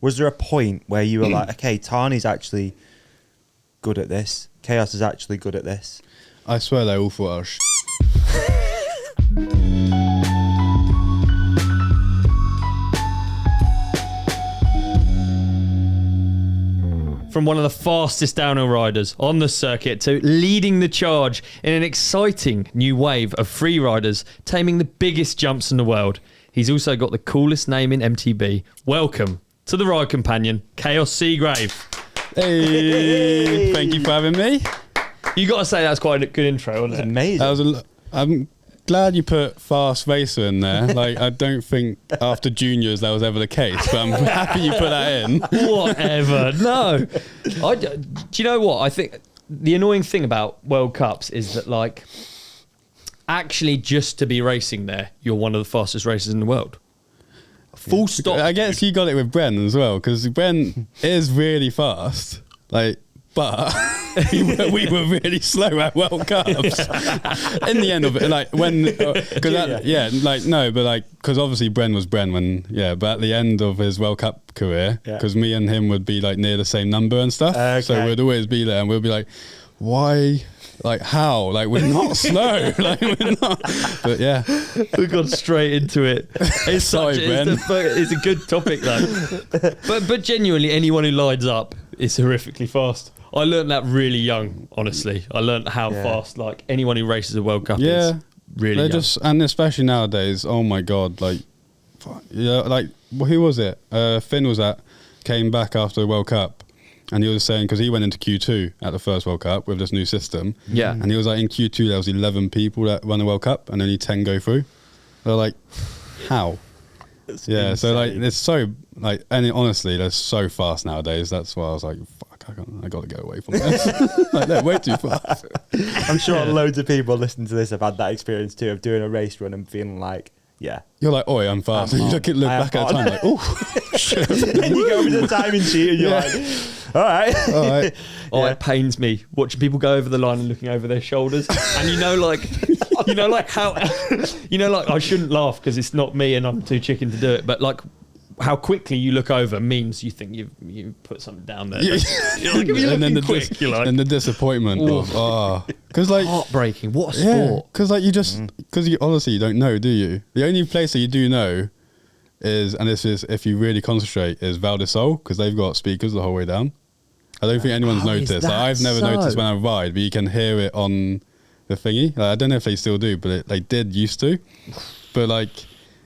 Was there a point where you were like, okay, Tahnee's actually good at this, Kaos is actually good at this? I swear they all thought I was From one of the fastest downhill riders on the circuit to leading the charge in an exciting new wave of free riders taming the biggest jumps in the world. He's also got the coolest name in MTB. Welcome to the ride companion, Kaos Seagrave. Hey, thank you for having me. You got to say that's quite a good intro, wasn't it? Amazing. That was I'm glad you put fast racer in there. Like, I don't think after juniors that was ever the case, but I'm happy you put that in. Whatever. No. Do you know what? I think the annoying thing about World Cups is that, like, actually just to be racing there, you're one of the fastest racers in the world. Full stop. I guess you got it with Bren as well, because Bren is really fast. Like, but we were really slow at World Cups. In the end of it, like when, because obviously Bren was Bren when, but at the end of his World Cup career, because me and him would be like near the same number and stuff, so we'd always be there and we'd be like, why? Like, how? Like, we're not slow. Like, we're not. But yeah, we've gone straight into it. It's sorry, Bren. It's a good topic though. But genuinely, anyone who lines up is horrifically fast. I learned that really young, honestly. I learned how fast, like, anyone who races a World Cup is really young. And especially nowadays, oh my God, like, like, who was it? Finn came back after the World Cup, and he was saying, because he went into Q2 at the first World Cup with this new system. Yeah. And he was like, in Q2, there was 11 people that won the World Cup, and only 10 go through. They're like, how? It's insane. So, like, it's so, like, and honestly, they're so fast nowadays. That's why I was like, I got to go away from this. Like, they're way too fast. I'm sure loads of people listening to this have had that experience too, of doing a race run and feeling like, you're like, oi, I'm fast. And you look back at the time like, oh, shit. Then you go over the timing sheet and you're like, all right. Oh, it pains me watching people go over the line and looking over their shoulders. And how, I shouldn't laugh because it's not me and I'm too chicken to do it. But like, how quickly you look over means you think you put something down there. You're like, and then the disappointment of, because like heartbreaking. What a sport. Because like because you honestly you don't know, do you? The only place that you do know is, and this is if you really concentrate, is Val di Sole, because they've got speakers the whole way down. I don't think anyone's noticed. Like, I've never noticed when I ride, but you can hear it on the thingy. Like, I don't know if they still do, but they did used to. But like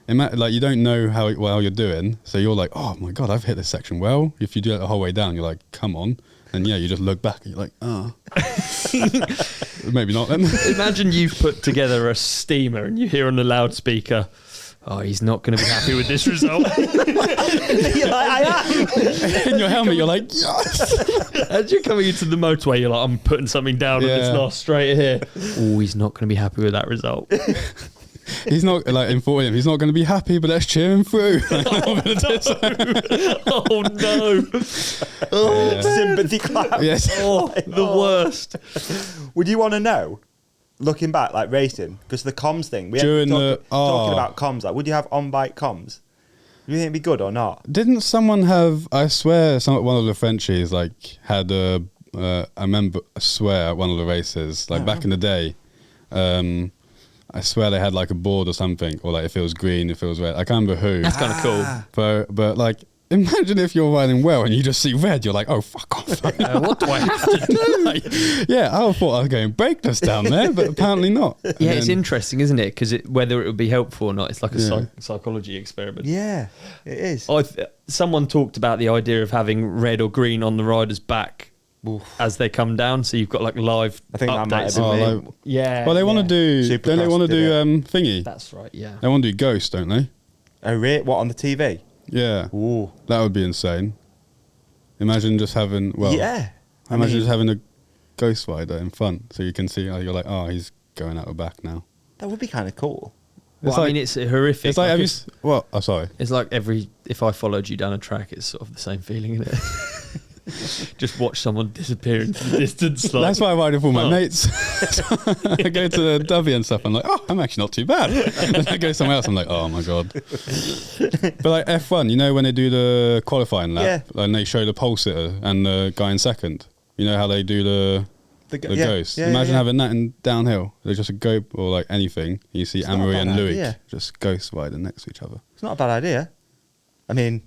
you don't know how well you're doing, so you're like, oh my God, I've hit this section well. If you do it the whole way down, you're like, come on. And you just look back and you're like, maybe not then. Imagine you've put together a steamer and you hear on the loudspeaker, oh, he's not going to be happy with this result. You're like, I am. In your helmet, you're like, yes. As you're coming into the motorway, you're like, I'm putting something down on this last straight here. Oh, he's not going to be happy with that result. He's not, like, informing him, he's not going to be happy, but let's cheer him through. Oh no. Sympathy clap. Yes. Oh, the worst. Would you want to know, looking back, like racing, because the comms thing, talking about comms, like, would you have on-bike comms? Do you think it'd be good or not? Didn't someone have, I swear, one of the Frenchies, like, had I swear, at one of the races, like, back in the day, I swear they had like a board or something, or like if it was green, if it was red. I can't remember who. That's kind of cool. But like, imagine if you're riding well and you just see red, you're like, oh, fuck off. What do I have to do? Like, I thought I was going brakeless down there, but apparently not. Yeah, it's interesting, isn't it? Because whether it would be helpful or not, it's like a psychology experiment. Yeah, it is. Someone talked about the idea of having red or green on the rider's back as they come down, so you've got like live I think updates. That might have been me. Well, they want to do. Don't they want to do thingy? That's right. Yeah. They want to do Ghost, don't they? Oh, really? What, on the TV? Yeah. Ooh. That would be insane. Imagine just having. Well. Yeah. Imagine just having a Ghost rider in front, so you can see. You're like, oh, he's going out the back now. That would be kind of cool. Well, I mean, it's horrific. It's like, sorry. It's like if I followed you down a track, it's sort of the same feeling, isn't it? Just watch someone disappear into the distance. Like, That's why I ride with all my mates. I go to the Davi and stuff. I'm like, oh, I'm actually not too bad. Then I go somewhere else. I'm like, oh my god. But like F1, you know when they do the qualifying lap, and they show the pole sitter and the guy in second. You know how they do the ghost. Imagine having that in downhill. There's just a go or like anything. You see Amory and Louis just ghost riding next to each other. It's not a bad idea. I mean,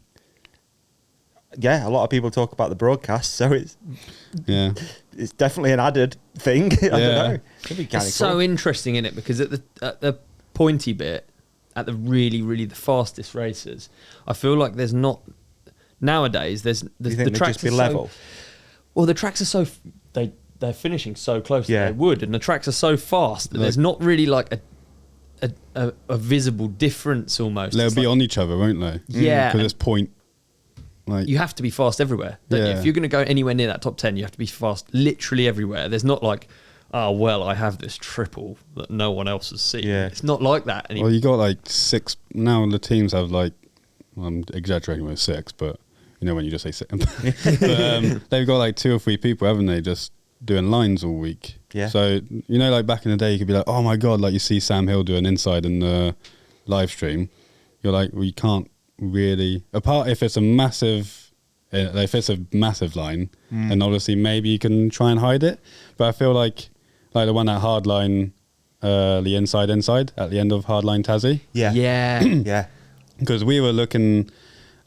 yeah, a lot of people talk about the broadcast, so it's definitely an added thing. I don't know. It'd be kind of so interesting in it because at the pointy bit, at the really the fastest races, I feel like there's not nowadays. There's you think the tracks just be level. Well, the tracks are so they're finishing so close that they would, and the tracks are so fast that there's not really like a visible difference almost. They'll be on each other, won't they? Yeah, because there's point. Like, you have to be fast everywhere. If you're going to go anywhere near that top 10, you have to be fast literally everywhere. There's not like, oh, well, I have this triple that no one else has seen. Yeah. It's not like that anymore. Well, you got like 6. Now the teams have like, well, I'm exaggerating with 6, but you know when you just say 6. But, they've got like 2 or 3 people, haven't they, just doing lines all week. Yeah. So, you know, like back in the day, you could be like, oh my God, like you see Sam Hill do an inside in the live stream. You're like, well, you can't really, apart if it's a massive line, then obviously maybe you can try and hide it. But I feel like the one at Hardline, the inside at the end of Hardline Tassie. Yeah. Because we were looking,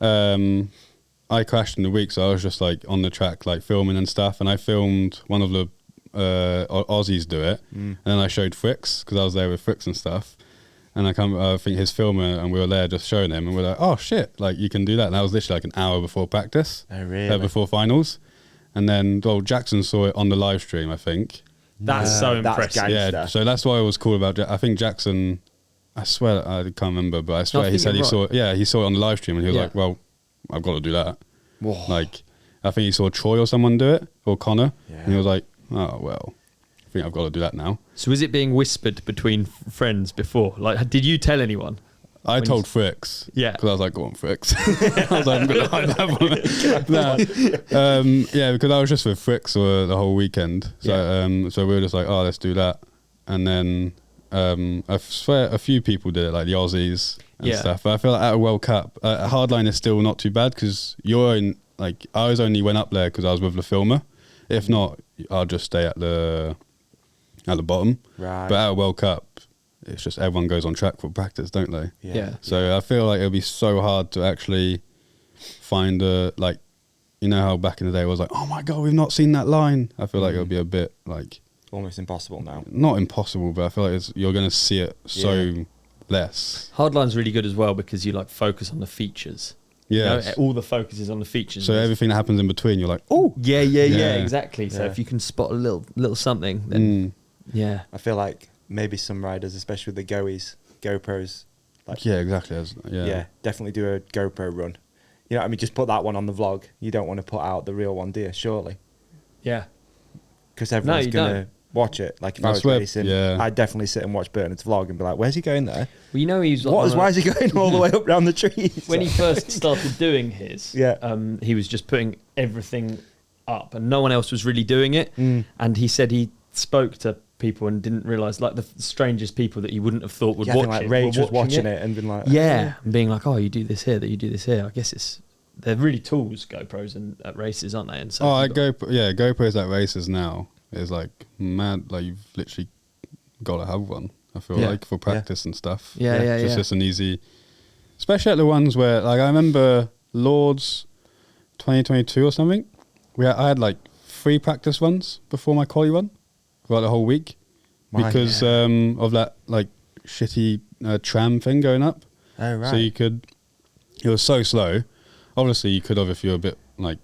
I crashed in the week, so I was just like on the track, like filming and stuff. And I filmed one of the Aussies do it, and then I showed Fricks because I was there with Fricks and stuff. And I think his filmer, and we were there just showing him, and we're like, oh shit, like you can do that. And that was literally like an hour before practice. Oh really? Before finals. And then, well, Jackson saw it on the live stream, I think. That's so impressive. Yeah, so that's what was cool about I think Jackson, I swear, I can't remember, but I swear he said he saw it on the live stream, and he was like, well, I've got to do that. Whoa. Like, I think he saw Troy or someone do it, or Connor, and he was like, oh, well, I think I've got to do that now. So was it being whispered between friends before? Like, did you tell anyone? I told Fricks. Yeah. Because I was like, go on, Fricks. I was like, I'm going to hide that one. Yeah, because I was just with Fricks the whole weekend. So so we were just like, oh, let's do that. And then I swear a few people did it, like the Aussies and stuff. But I feel like at a World Cup, Hardline is still not too bad because I only went up there because I was with the filmer. If not, I'll just stay at the bottom. Right. But at a World Cup, it's just everyone goes on track for practice, don't they? Yeah. So I feel like it'll be so hard to actually find you know how back in the day it was like, oh my God, we've not seen that line. I feel like it'll be a bit like almost impossible now. Not impossible, but I feel like you're going to see it so less. Hardline's really good as well because you like focus on the features. Yeah, you know, all the focus is on the features. So everything that happens in between, you're like, oh, yeah, exactly. So if you can spot a little something, then I feel like maybe some riders, especially with the GoPros, like exactly. Definitely do a GoPro run. You know what I mean? Just put that one on the vlog. You don't want to put out the real one, do you? Surely. Yeah. Because everyone's gonna watch it. Like if I was racing, I'd definitely sit and watch Bernard's vlog and be like, "Where's he going there?" Well, you know he's why is he going all the way up around the trees? When he first started doing his, he was just putting everything up, and no one else was really doing it. And he said he spoke to people and didn't realise, like the strangest people that he wouldn't have thought would watch like it. Rage was watching it and been like, and being like, "Oh, you do this here, that you do this here." I guess they're really tools, GoPros, and at races, aren't they? And so GoPros at races now is like mad. Like you've literally got to have one. I feel like for practice and stuff. It's just an easy, especially at the ones where, like, I remember Lords 2022 or something. I had like 3 practice runs before my quali run throughout the whole week because of that like shitty tram thing going up. Oh right. So it was so slow. Obviously you could have if you're a bit like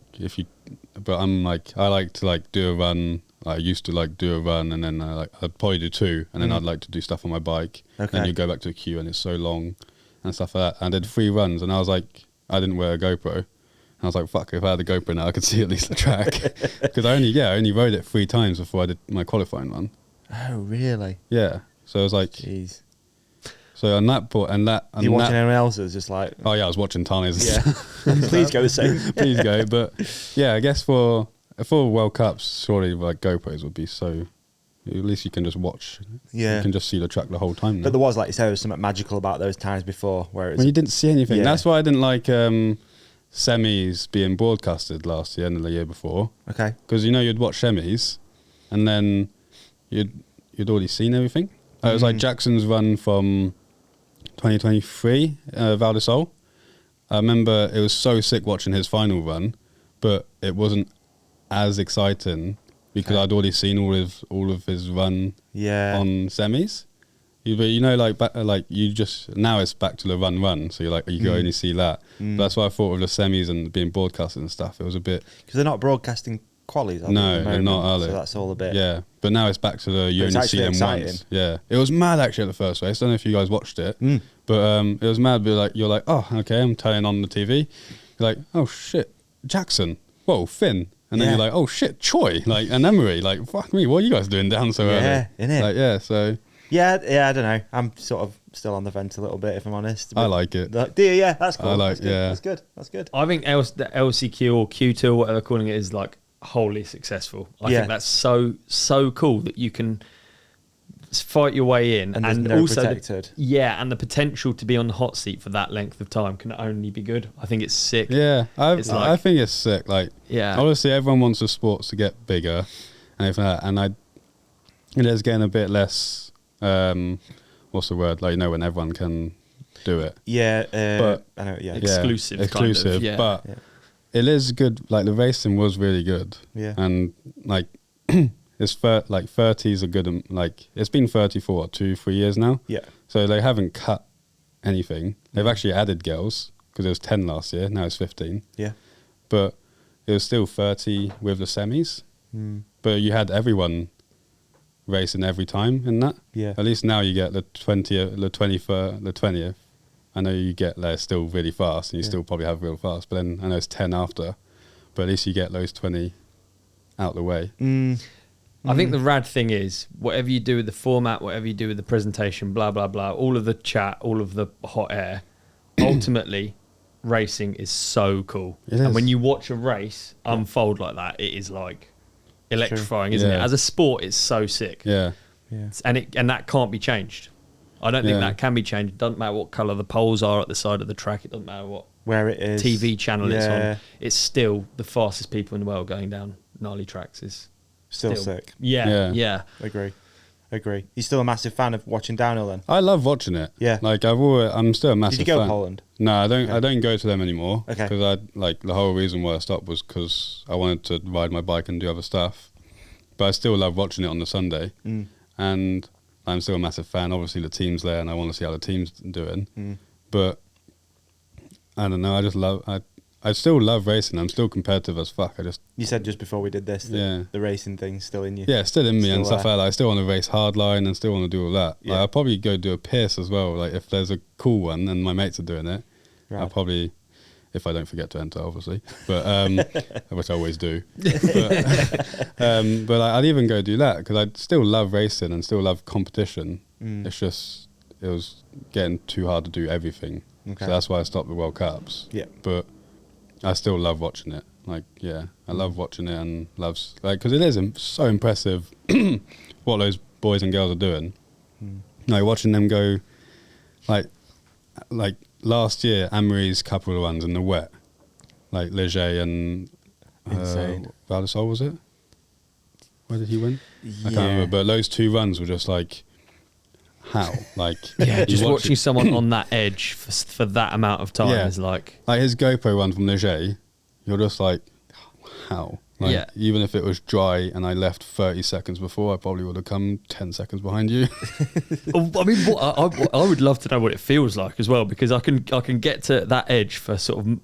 but I'm like, I like to like do a run. I used to like do a run and then I'd probably do 2 and then I'd like to do stuff on my bike. Okay. And you go back to a queue and it's so long and stuff like that. And I did 3 runs and I was like, I didn't wear a GoPro. And I was like, fuck, if I had a GoPro now I could see at least the track. Because I only rode it 3 times before I did my qualifying run. Oh, really? Yeah. So I was like... Jeez. So on that point, and you watching anyone else's? Just like, oh yeah, I was watching Tahnee. yeah. Please go the same. Please go. But yeah, I guess for World Cups, surely like GoPros would be so. At least you can just watch. Yeah, you can just see the track the whole time. Now. But there was, like you said, there was something magical about those times before, where it was, when you didn't see anything. Yeah. That's why I didn't like semis being broadcasted last year and the year before. Okay. Because you'd watch semis, and then you'd already seen everything. It was like Jackson's run from 2023, Val di Sole. I remember it was so sick watching his final run, but it wasn't as exciting because I'd already seen all of his run on semis. Now it's back to the run, so you can only see that. But that's why I thought of the semis and being broadcasted and stuff. It was a bit because they're not broadcasting qualies. No, they're not, are they? So that's all a bit. Yeah, but now it's back to the you But only it's see them actually once. Yeah, it was mad actually at the first race. I don't know if you guys watched it, but it was mad. But you're like, oh, okay, I'm turning on the TV. You're like, oh shit, Jackson. Whoa, Finn. And then you're like, oh shit, Choi, and Emery. Like, fuck me, what are you guys doing down so early? Yeah, innit? So. Yeah, I don't know. I'm sort of still on the fence a little bit, if I'm honest. I like it. Do you? Yeah, that's cool. That's good. That's good. I think the LCQ or Q2 or whatever they're calling it is like wholly successful. I think that's so cool that you can fight your way in, and no also protected. and the potential to be on the hot seat for that length of time can only be good. I think it's sick. Yeah, I think it's sick. Obviously everyone wants the sports to get bigger and everything like that, and it is getting a bit less. What's the word? When everyone can do it. Yeah, but I know. Yeah, exclusive. Exclusive, kind of, but it is good. The racing was really good. Yeah, and it's 30s are good. It's been 30 for 2-3 years now. Yeah, so they haven't cut anything. They've actually added girls because it was 10 last year. Now it's 15. Yeah, but it was still 30 with the semis. But you had everyone racing every time in that. Yeah. At least now you get the 20th. I know you get there still really fast and you still probably have real fast, but then I know it's 10 after. But at least you get those 20 out the way. I think the rad thing is whatever you do with the format, whatever you do with the presentation, blah, blah, blah, all of the chat, all of the hot air, ultimately racing is so cool. And when you watch a race unfold like that, it is like electrifying, isn't it? As a sport, it's so sick. Yeah. And that can't be changed. I don't think that can be changed. It doesn't matter what colour the poles are at the side of the track. It doesn't matter where it is, TV channel it's on. It's still the fastest people in the world going down gnarly tracks. Is still sick. Yeah. Agree. You're still a massive fan of watching downhill then? I love watching it. Yeah. I'm still a massive fan. Did you go to Holland? No, I don't. Okay. I don't go to them anymore. Okay. Because the whole reason why I stopped was because I wanted to ride my bike and do other stuff. But I still love watching it on the Sunday, and I'm still a massive fan. Obviously, the team's there, and I want to see how the team's doing. But I don't know. I just love. I still love racing. I'm still competitive as fuck. You said just before we did this that the racing thing's still in you. Yeah, still in me and stuff like that. I still want to race hardline and still want to do all that. Yeah. I'll probably go do a Pierce as well. If there's a cool one and my mates are doing it, I'll probably, if I don't forget to enter, obviously, but which I always do. But I'd even go do that because I still love racing and still love competition. It's just it was getting too hard to do everything. So that's why I stopped the World Cups. Yeah, but I still love watching it. I love watching it and because it is so impressive what those boys and girls are doing. Watching them go, like last year, Amory's couple of runs in the wet, Leger and Val di Sole, was it? Where did he win? I can't remember. But those two runs were just how? Just watching someone on that edge for that amount of time is like his GoPro one from Leger, you're just how? Even if it was dry and I left 30 seconds before, I probably would have come 10 seconds behind you. I mean, I would love to know what it feels like as well, because I can get to that edge for sort of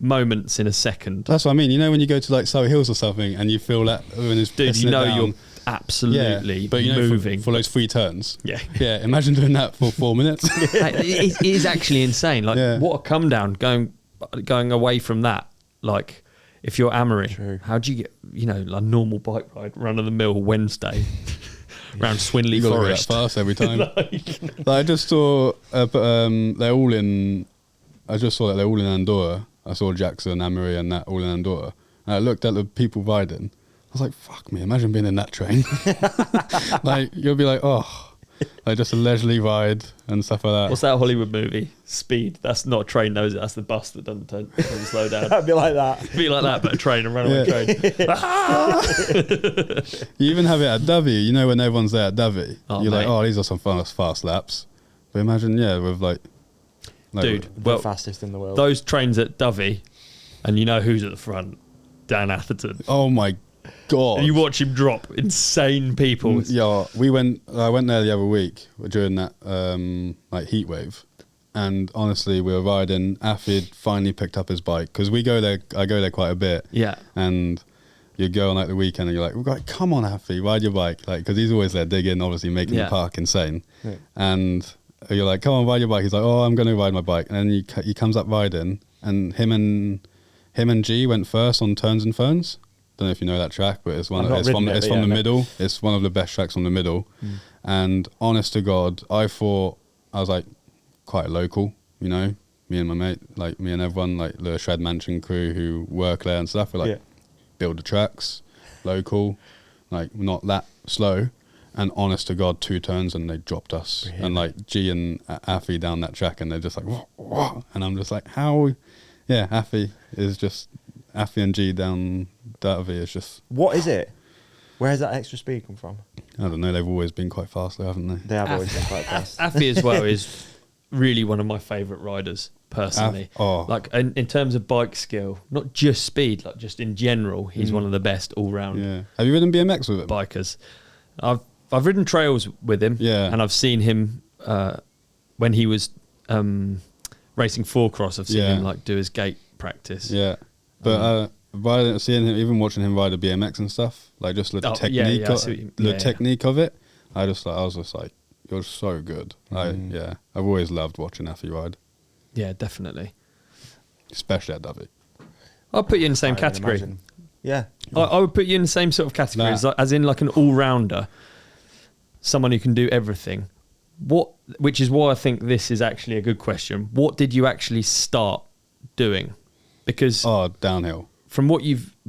moments in a second. That's what I mean. When you go to Surrey Hills or something and you feel that when it's dude, you're absolutely but moving for those 3 turns. Yeah. Imagine doing that for 4 minutes. It is actually insane. What a come down going away from that. If you're Amory, how do you get a normal bike ride, run of the mill Wednesday? around Swinley You got to go that Forest. fast every time. Like, I just saw, they're all in. I just saw that they're all in Andorra. I saw Jackson, Amory, and that all in Andorra. And I looked at the people riding. I was like, "Fuck me! Imagine being in that train." Like, you'll be like, "Oh, like just a leisurely ride and stuff like that." What's that Hollywood movie? Speed. That's not a train, though, is it? That's the bus that doesn't slow down. That'd be like that. Be like that, but a train, a runaway train. You even have it at Davi. You know, when everyone's there at Davi, Oh, you're like, mate. "Oh, these are some fast laps." But imagine, with like Dude, The well, fastest in the world. those trains at Davi, and you know who's at the front? Dan Atherton. oh my god! You watch him drop insane people. Yeah, I went there the other week during that like heat wave, and honestly, we were riding. Afid finally picked up his bike because I go there quite a bit. Yeah. And you go on like the weekend, and you're like, "Come on, Afid, ride your bike!" Like, because he's always there digging, obviously making Yeah. the park insane. Yeah. And you're like, "Come on, ride your bike." He's like, "Oh, I'm going to ride my bike," and then he comes up riding, and him and G went first on Turns and Ferns. Don't know if you know that track, but it's I've not ridden it, it's but from the yeah, middle. It's one of the best tracks from the middle. And honest to God, I thought I was like quite local, you know. Me and my mate, like me and everyone, like the Shred Mansion crew who work there and stuff, we're like build the tracks, local, like not that slow. And honest to God, 2 turns and they dropped us. Really? And like G and Affy down that track, and they're just like, what? And I'm just like, how? Yeah, Affy is just Affy and G down Davi is just. What is it? Where has that extra speed come from? I don't know. They've always been quite fast, though, haven't they? They have always been quite fast. Affy as well is really one of my favourite riders personally. Like in terms of bike skill, not just speed, like just in general, he's one of the best all round. Yeah. Have you ridden BMX with him? Bikers. I've ridden trails with him. Yeah. And I've seen him when he was racing 4-cross. I've seen him like do his gate practice. Yeah. But seeing him, even watching him ride a BMX and stuff, like just the technique of it, I was just like, you're so good. I've always loved watching Affy ride, Yeah, definitely. especially at Davi. I'll put you in the same I can category. imagine. Yeah. I would put you in the same sort of category as in like an all-rounder, someone who can do everything. Which is why I think this is actually a good question. What did you actually start doing? Because downhill. from what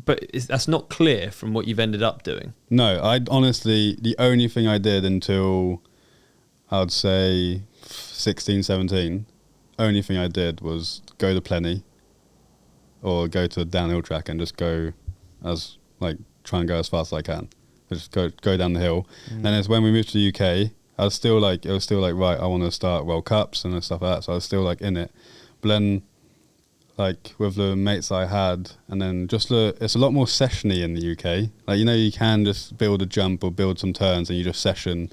that's not clear from what you've ended up doing. No, I honestly, the only thing I did until I would say 16, 17, only thing I did was go to Plenty or go to a downhill track and just go try and go as fast as I can. Just go down the hill. And it's when we moved to the UK, I was still like, right, I want to start World Cups and stuff like that. So I was still like in it. But then, like with the mates I had, and then it's a lot more sessiony in the UK. Like, you know, you can just build a jump or build some turns and you just session.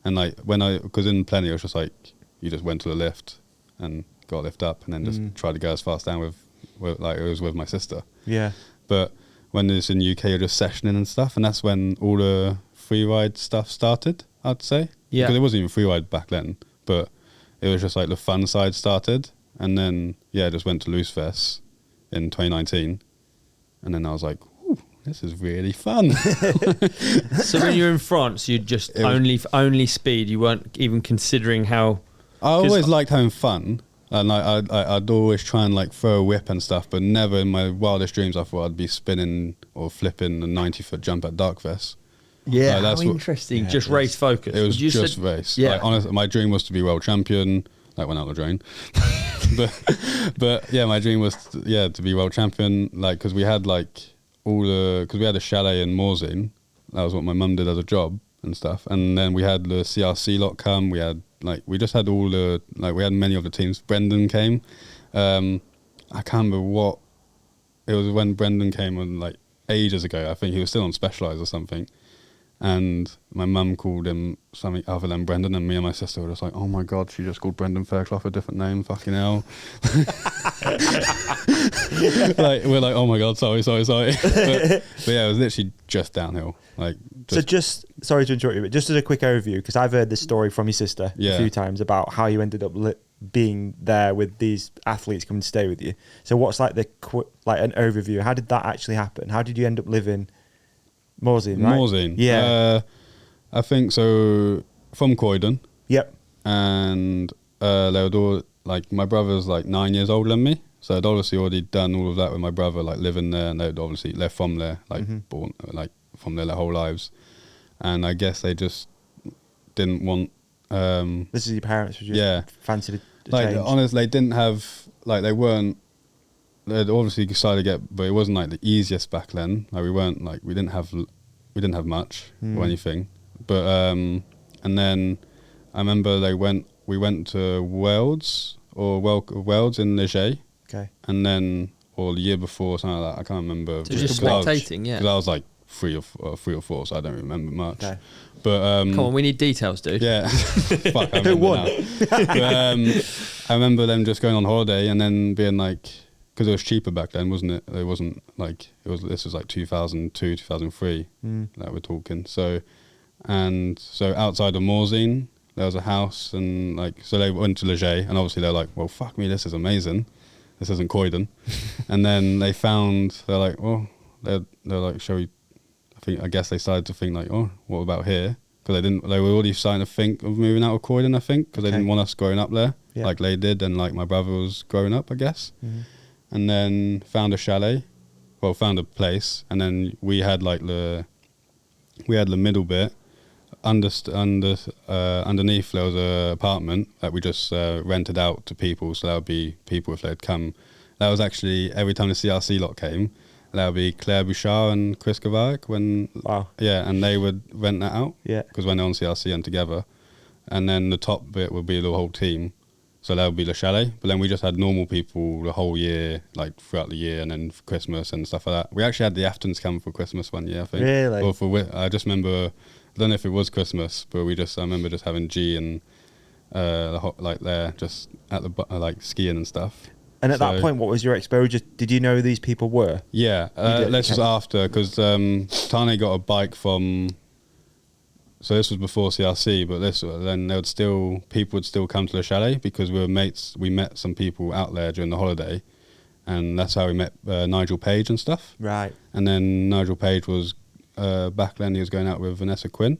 And like because in Plenty, it was just like, you just went to the lift and got a lift up and then just tried to go as fast down with like it was with my sister. Yeah. But when it's in UK, you're just sessioning and stuff. And that's when all the freeride stuff started, I'd say. Yeah. Because it wasn't even freeride back then, but it was just like the fun side started. And then, just went to Loose Fest in 2019. And then I was like, ooh, this is really fun. So when you were in France, you just only speed. You weren't even considering how. I always liked having fun. And I'd always try and like throw a whip and stuff, but never in my wildest dreams I thought I'd be spinning or flipping a 90-foot jump at Darkfest. Yeah, like, that's how interesting. Just race focus. It was just race. Yeah. Like, honestly, my dream was to be world champion. Like, went out the drain. but yeah, my dream was to be world champion. Like, because we had like because we had a chalet in Morzine. That was what my mum did as a job and stuff. And then we had the CRC lot come. We had we just had we had many of the teams. Brendan came. I can't remember what it was when Brendan came on, like ages ago. I think he was still on Specialized or something. And my mum called him something other than Brendan, and me and my sister were just like, oh my God, she just called Brendan Fairclough a different name, fucking hell. Like, we're like, oh my God, sorry. But yeah, it was literally just downhill. Sorry to interrupt you, but just as a quick overview, because I've heard this story from your sister a few times about how you ended up being there with these athletes coming to stay with you. So what's like an overview? How did that actually happen? How did you end up living Morzine, right? Morzine. Yeah. I think so. From Croydon. Yep. And they would all, like, my brother's like 9 years older than me, so I'd obviously already done all of that with my brother, like living there, and they'd obviously left from there, like born, like from there their whole lives, and I guess they just didn't want. This is your parents who just fancied a like change. honestly, they didn't have, like, they weren't. They'd obviously decided to get, but it wasn't like the easiest back then. Like we weren't like we didn't have much or anything, but and then I remember we went to Wales in Leger. Okay. And then, or the year before, something like that. I can't remember. So just spectating, Because I was like three or four, so I don't remember much. Okay. But come on, we need details, dude. yeah. Fuck, I Who won? but, I remember them just going on holiday and then being like, because it was cheaper back then, wasn't it? It wasn't like this was like 2002, 2003 that we're talking. So outside of Morzine, there was a house, and like, so they went to Leger, and obviously they're like, well, fuck me, this is amazing. This isn't Croydon. And then they're like, well, they're like, shall we? I guess they started to think like, oh, what about here? Because they were already starting to think of moving out of Croydon, I think, because they didn't want us growing up there, like they did, and like my brother was growing up, I guess. And then found a place, and then we had like the middle bit. Underneath there was an apartment that we just rented out to people, so that would be people if they'd come. That was actually every time the CRC lot came, that would be Claire Bouchard and Chris Kovarik and they would rent that out because when they're on CRC and together, and then the top bit would be the whole team, so that would be the chalet. But then we just had normal people the whole year, like throughout the year, and then for Christmas and stuff like that. We actually had the Athertons come for Christmas one year, I think. Really? Or I just remember. I don't know if it was Christmas, but I remember just having G and like there just at the like skiing and stuff. And at that point, what was your exposure? Did you know who these people were? Yeah, this was after, because Tahnee got a bike from. So this was before CRC, but then people would still come to the chalet because we were mates. We met some people out there during the holiday, and that's how we met Nigel Page and stuff. Right. And then Nigel Page was. Back then he was going out with Vanessa Quinn,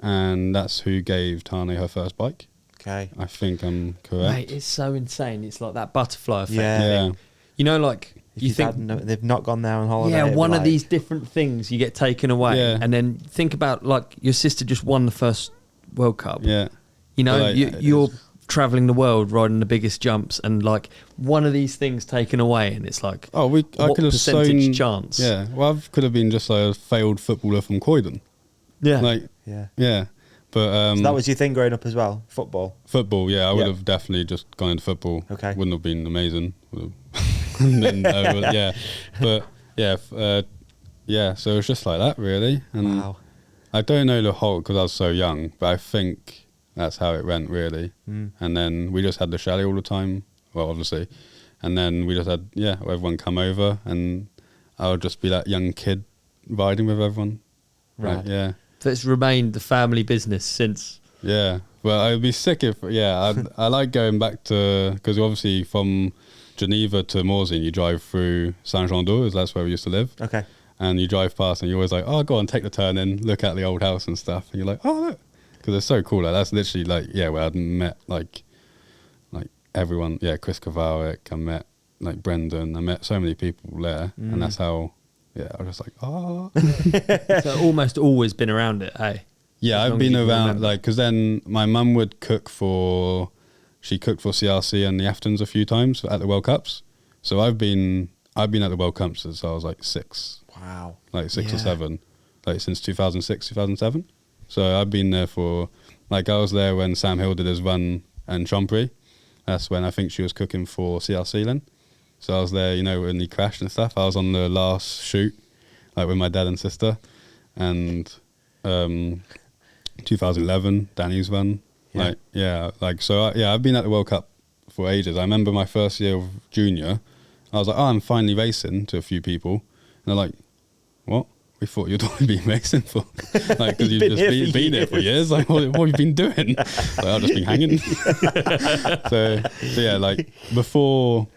and that's who gave Tahnee her first bike. Okay. I think I'm correct. Mate, it's so insane. It's like that butterfly effect. Yeah. You know, like, If you think they've not gone there on holiday. yeah, one of these different things you get taken away, and then think about like your sister just won the first World Cup. Yeah. You know, Like, you're traveling the world riding the biggest jumps, and like one of these things taken away, and it's like, I could have percentage chance? Yeah, well, I could have been just like a failed footballer from Croydon. Yeah, like yeah. But so that was your thing growing up as well, football. Football, yeah, I would have definitely just gone into football. Okay, wouldn't have been amazing. Then, but yeah. So it's just like that, really. And wow. I don't know the whole because I was so young, but I think. That's how it went, really. And then we just had the chalet all the time, well, obviously. And then we just had, everyone come over, and I would just be that young kid riding with everyone. Right. Yeah. So it's remained the family business since. Yeah. Well, I'd be sick if, I like going back to, because obviously from Geneva to Morzine, you drive through Saint-Jean-d'Eau, that's where we used to live. Okay. And you drive past, and you're always like, oh, go on, take the turn in, look at the old house and stuff. And you're like, oh, look. Because it's so cool. Like, that's literally like, where I'd met like everyone. Yeah, Chris Kovarik. I met like Brendan. I met so many people there, and that's how. Yeah, I was just like, oh. So almost always been around it, hey. Yeah, I've been around because then my mum would cook for. She cooked for CRC and the Athertons a few times at the World Cups. So I've been at the World Cups since I was like 6. Wow. Like 6 or 7, like since 2006, 2007. So I've been there for, like I was there when Sam Hill did his run and Chompery. That's when I think she was cooking for CRC then. So I was there, when he crashed and stuff. I was on the last shoot, like with my dad and sister. And 2011, Danny's run. I've been at the World Cup for ages. I remember my first year of junior, I was like, oh, I'm finally racing to a few people. And they're like, what? We thought you'd only been racing for, like, because you've just been here for years. Like, what have you been doing? Like, I've just been hanging. so yeah, like before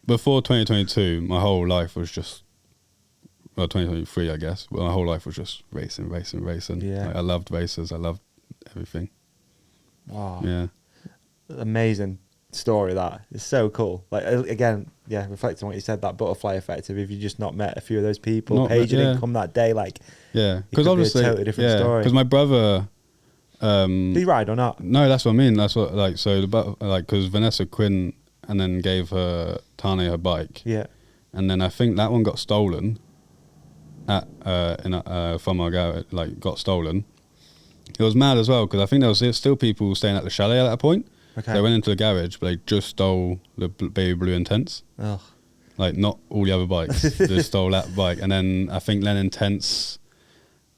2022, my whole life was just 2023, I guess. Well, my whole life was just racing. Yeah. Like, I loved races. I loved everything. Wow. Yeah. Amazing story. That it's so cool. Like again, yeah, reflecting on what you said, that butterfly effect of if you just not met a few of those people, Paige didn't come that day, like because obviously be a totally different story. Because my brother, did he ride or not? No, that's what I mean. That's what because Vanessa Quinn and then gave her Tahnee her bike. Yeah, and then I think that one got stolen from our garage. Like got stolen. It was mad as well because I think there was still people staying at the chalet at that point. Okay. They went into the garage, but they just stole the baby blue Intense. Ugh. Like not all the other bikes, just stole that bike. And then I think Len Intense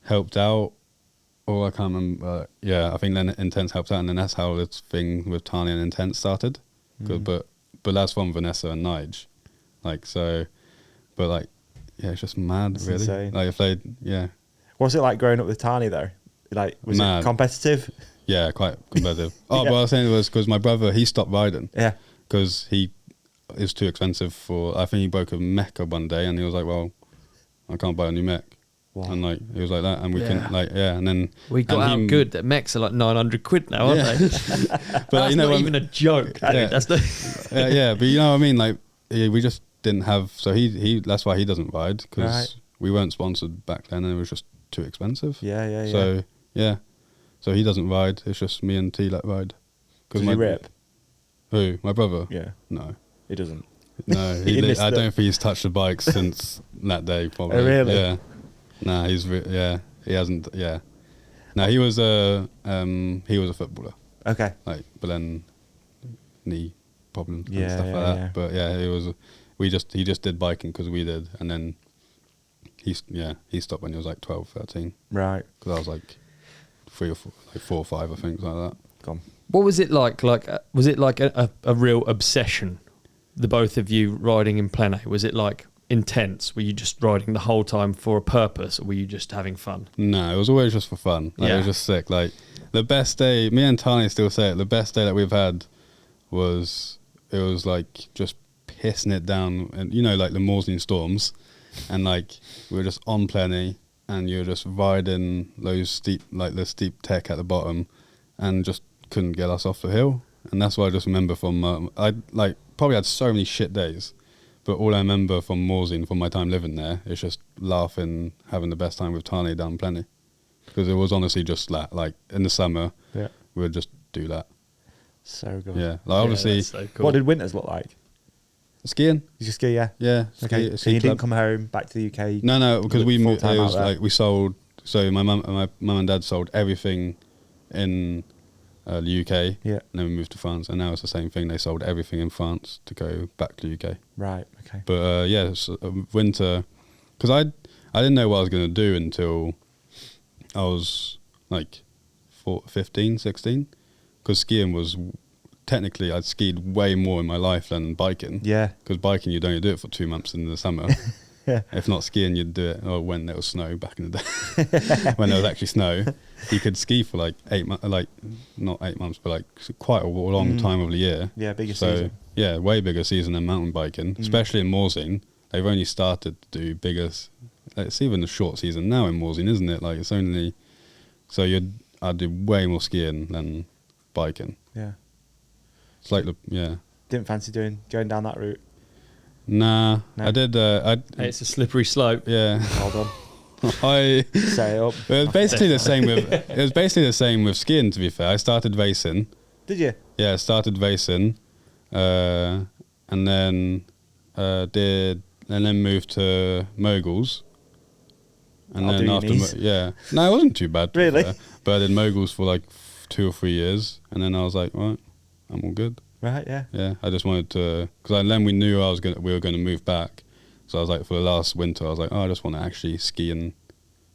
helped out, or I can't remember. Yeah, I think Len Intense helped out, and then that's how this thing with Tahnee and Intense started. But that's from Vanessa and Nige, like so. But like, yeah, it's just mad, That's really. insane. Like I played, yeah. What's it like growing up with Tahnee though? Like, was it competitive? Yeah, quite competitive. Yeah. But I was saying it was because my brother, he stopped riding. Yeah. Because he is too expensive for, I think he broke a Mecha one day and he was like, well, I can't buy a new mech. Wow. And like, he was like that. And we can and then. We got out good that mechs are like 900 quid now, aren't they? But that's not even a joke. Dude. That's the but you know what I mean? Like, we just didn't have, so he that's why he doesn't ride because we weren't sponsored back then and it was just too expensive. So, So he doesn't ride. It's just me and T that ride. Does he rip? Who? My brother? Yeah. No. He doesn't. No. I don't think he's touched the bike since that day, probably. Oh, really? Yeah. Nah, he hasn't, yeah. No, he was a footballer. Okay. Like, but then knee problems and Yeah, stuff yeah, like that. yeah. But yeah, he just did biking because we did. And then he stopped when he was like 12, 13. Right. Because I was like 4 or 5, I think, like that. Gone. What was it like? Was it like a real obsession, the both of you riding in plein air? Was it like intense? Were you just riding the whole time for a purpose, or were you just having fun? No, it was always just for fun. Like, it was just sick. Like, the best day, me and Tahnee still say it, the best day that we've had was like just pissing it down, and you know, like the Morsing storms, and like we were just on plenty, and you were just riding those steep tech at the bottom, and just couldn't get us off the hill. And that's what I just remember from I like probably had so many shit days, but all I remember from Morsing, from my time living there, is just laughing, having the best time with Tahnee down plenty, because it was honestly just that. Like in the summer, we would just do that. So good. Yeah, like obviously. So cool. What did winters look like? Skiing. You just ski, yeah. Yeah. Okay. So you didn't come home back to the UK? No, because we moved. It was there. like we sold. So my mum and dad sold everything in the UK. Yeah. And then we moved to France, and now it's the same thing. They sold everything in France to go back to the UK. Right. Okay. But winter, because I didn't know what I was going to do until I was like 15, 16, because skiing was. Technically, I'd skied way more in my life than biking. Yeah. Because biking, you'd only do it for 2 months in the summer. Yeah. If not skiing, you'd do it when there was snow back in the day. When there was actually snow, you could ski for like 8 months, like not 8 months, but like quite a long time of the year. Yeah, bigger season. Yeah, way bigger season than mountain biking, especially in Morsing. They've only started to do bigger. It's even a short season now in Morsing, isn't it? Like it's only. So I'd do way more skiing than biking. Yeah. It's like Didn't fancy going down that route? Nah, No. I did. It's a slippery slope. Yeah. Hold on. I Set it up. It was basically the same with skiing. To be fair, I started racing. Did you? Yeah, I started racing, and then moved to moguls, and I'll do then your after knees. no, it wasn't too bad. Really? But I did moguls for like 2 or 3 years, and then I was like, right, I'm all good. Right. Yeah. Yeah, I just wanted to, because then we knew we were going to move back, so I was like, for the last winter, I was like, I just want to actually skiing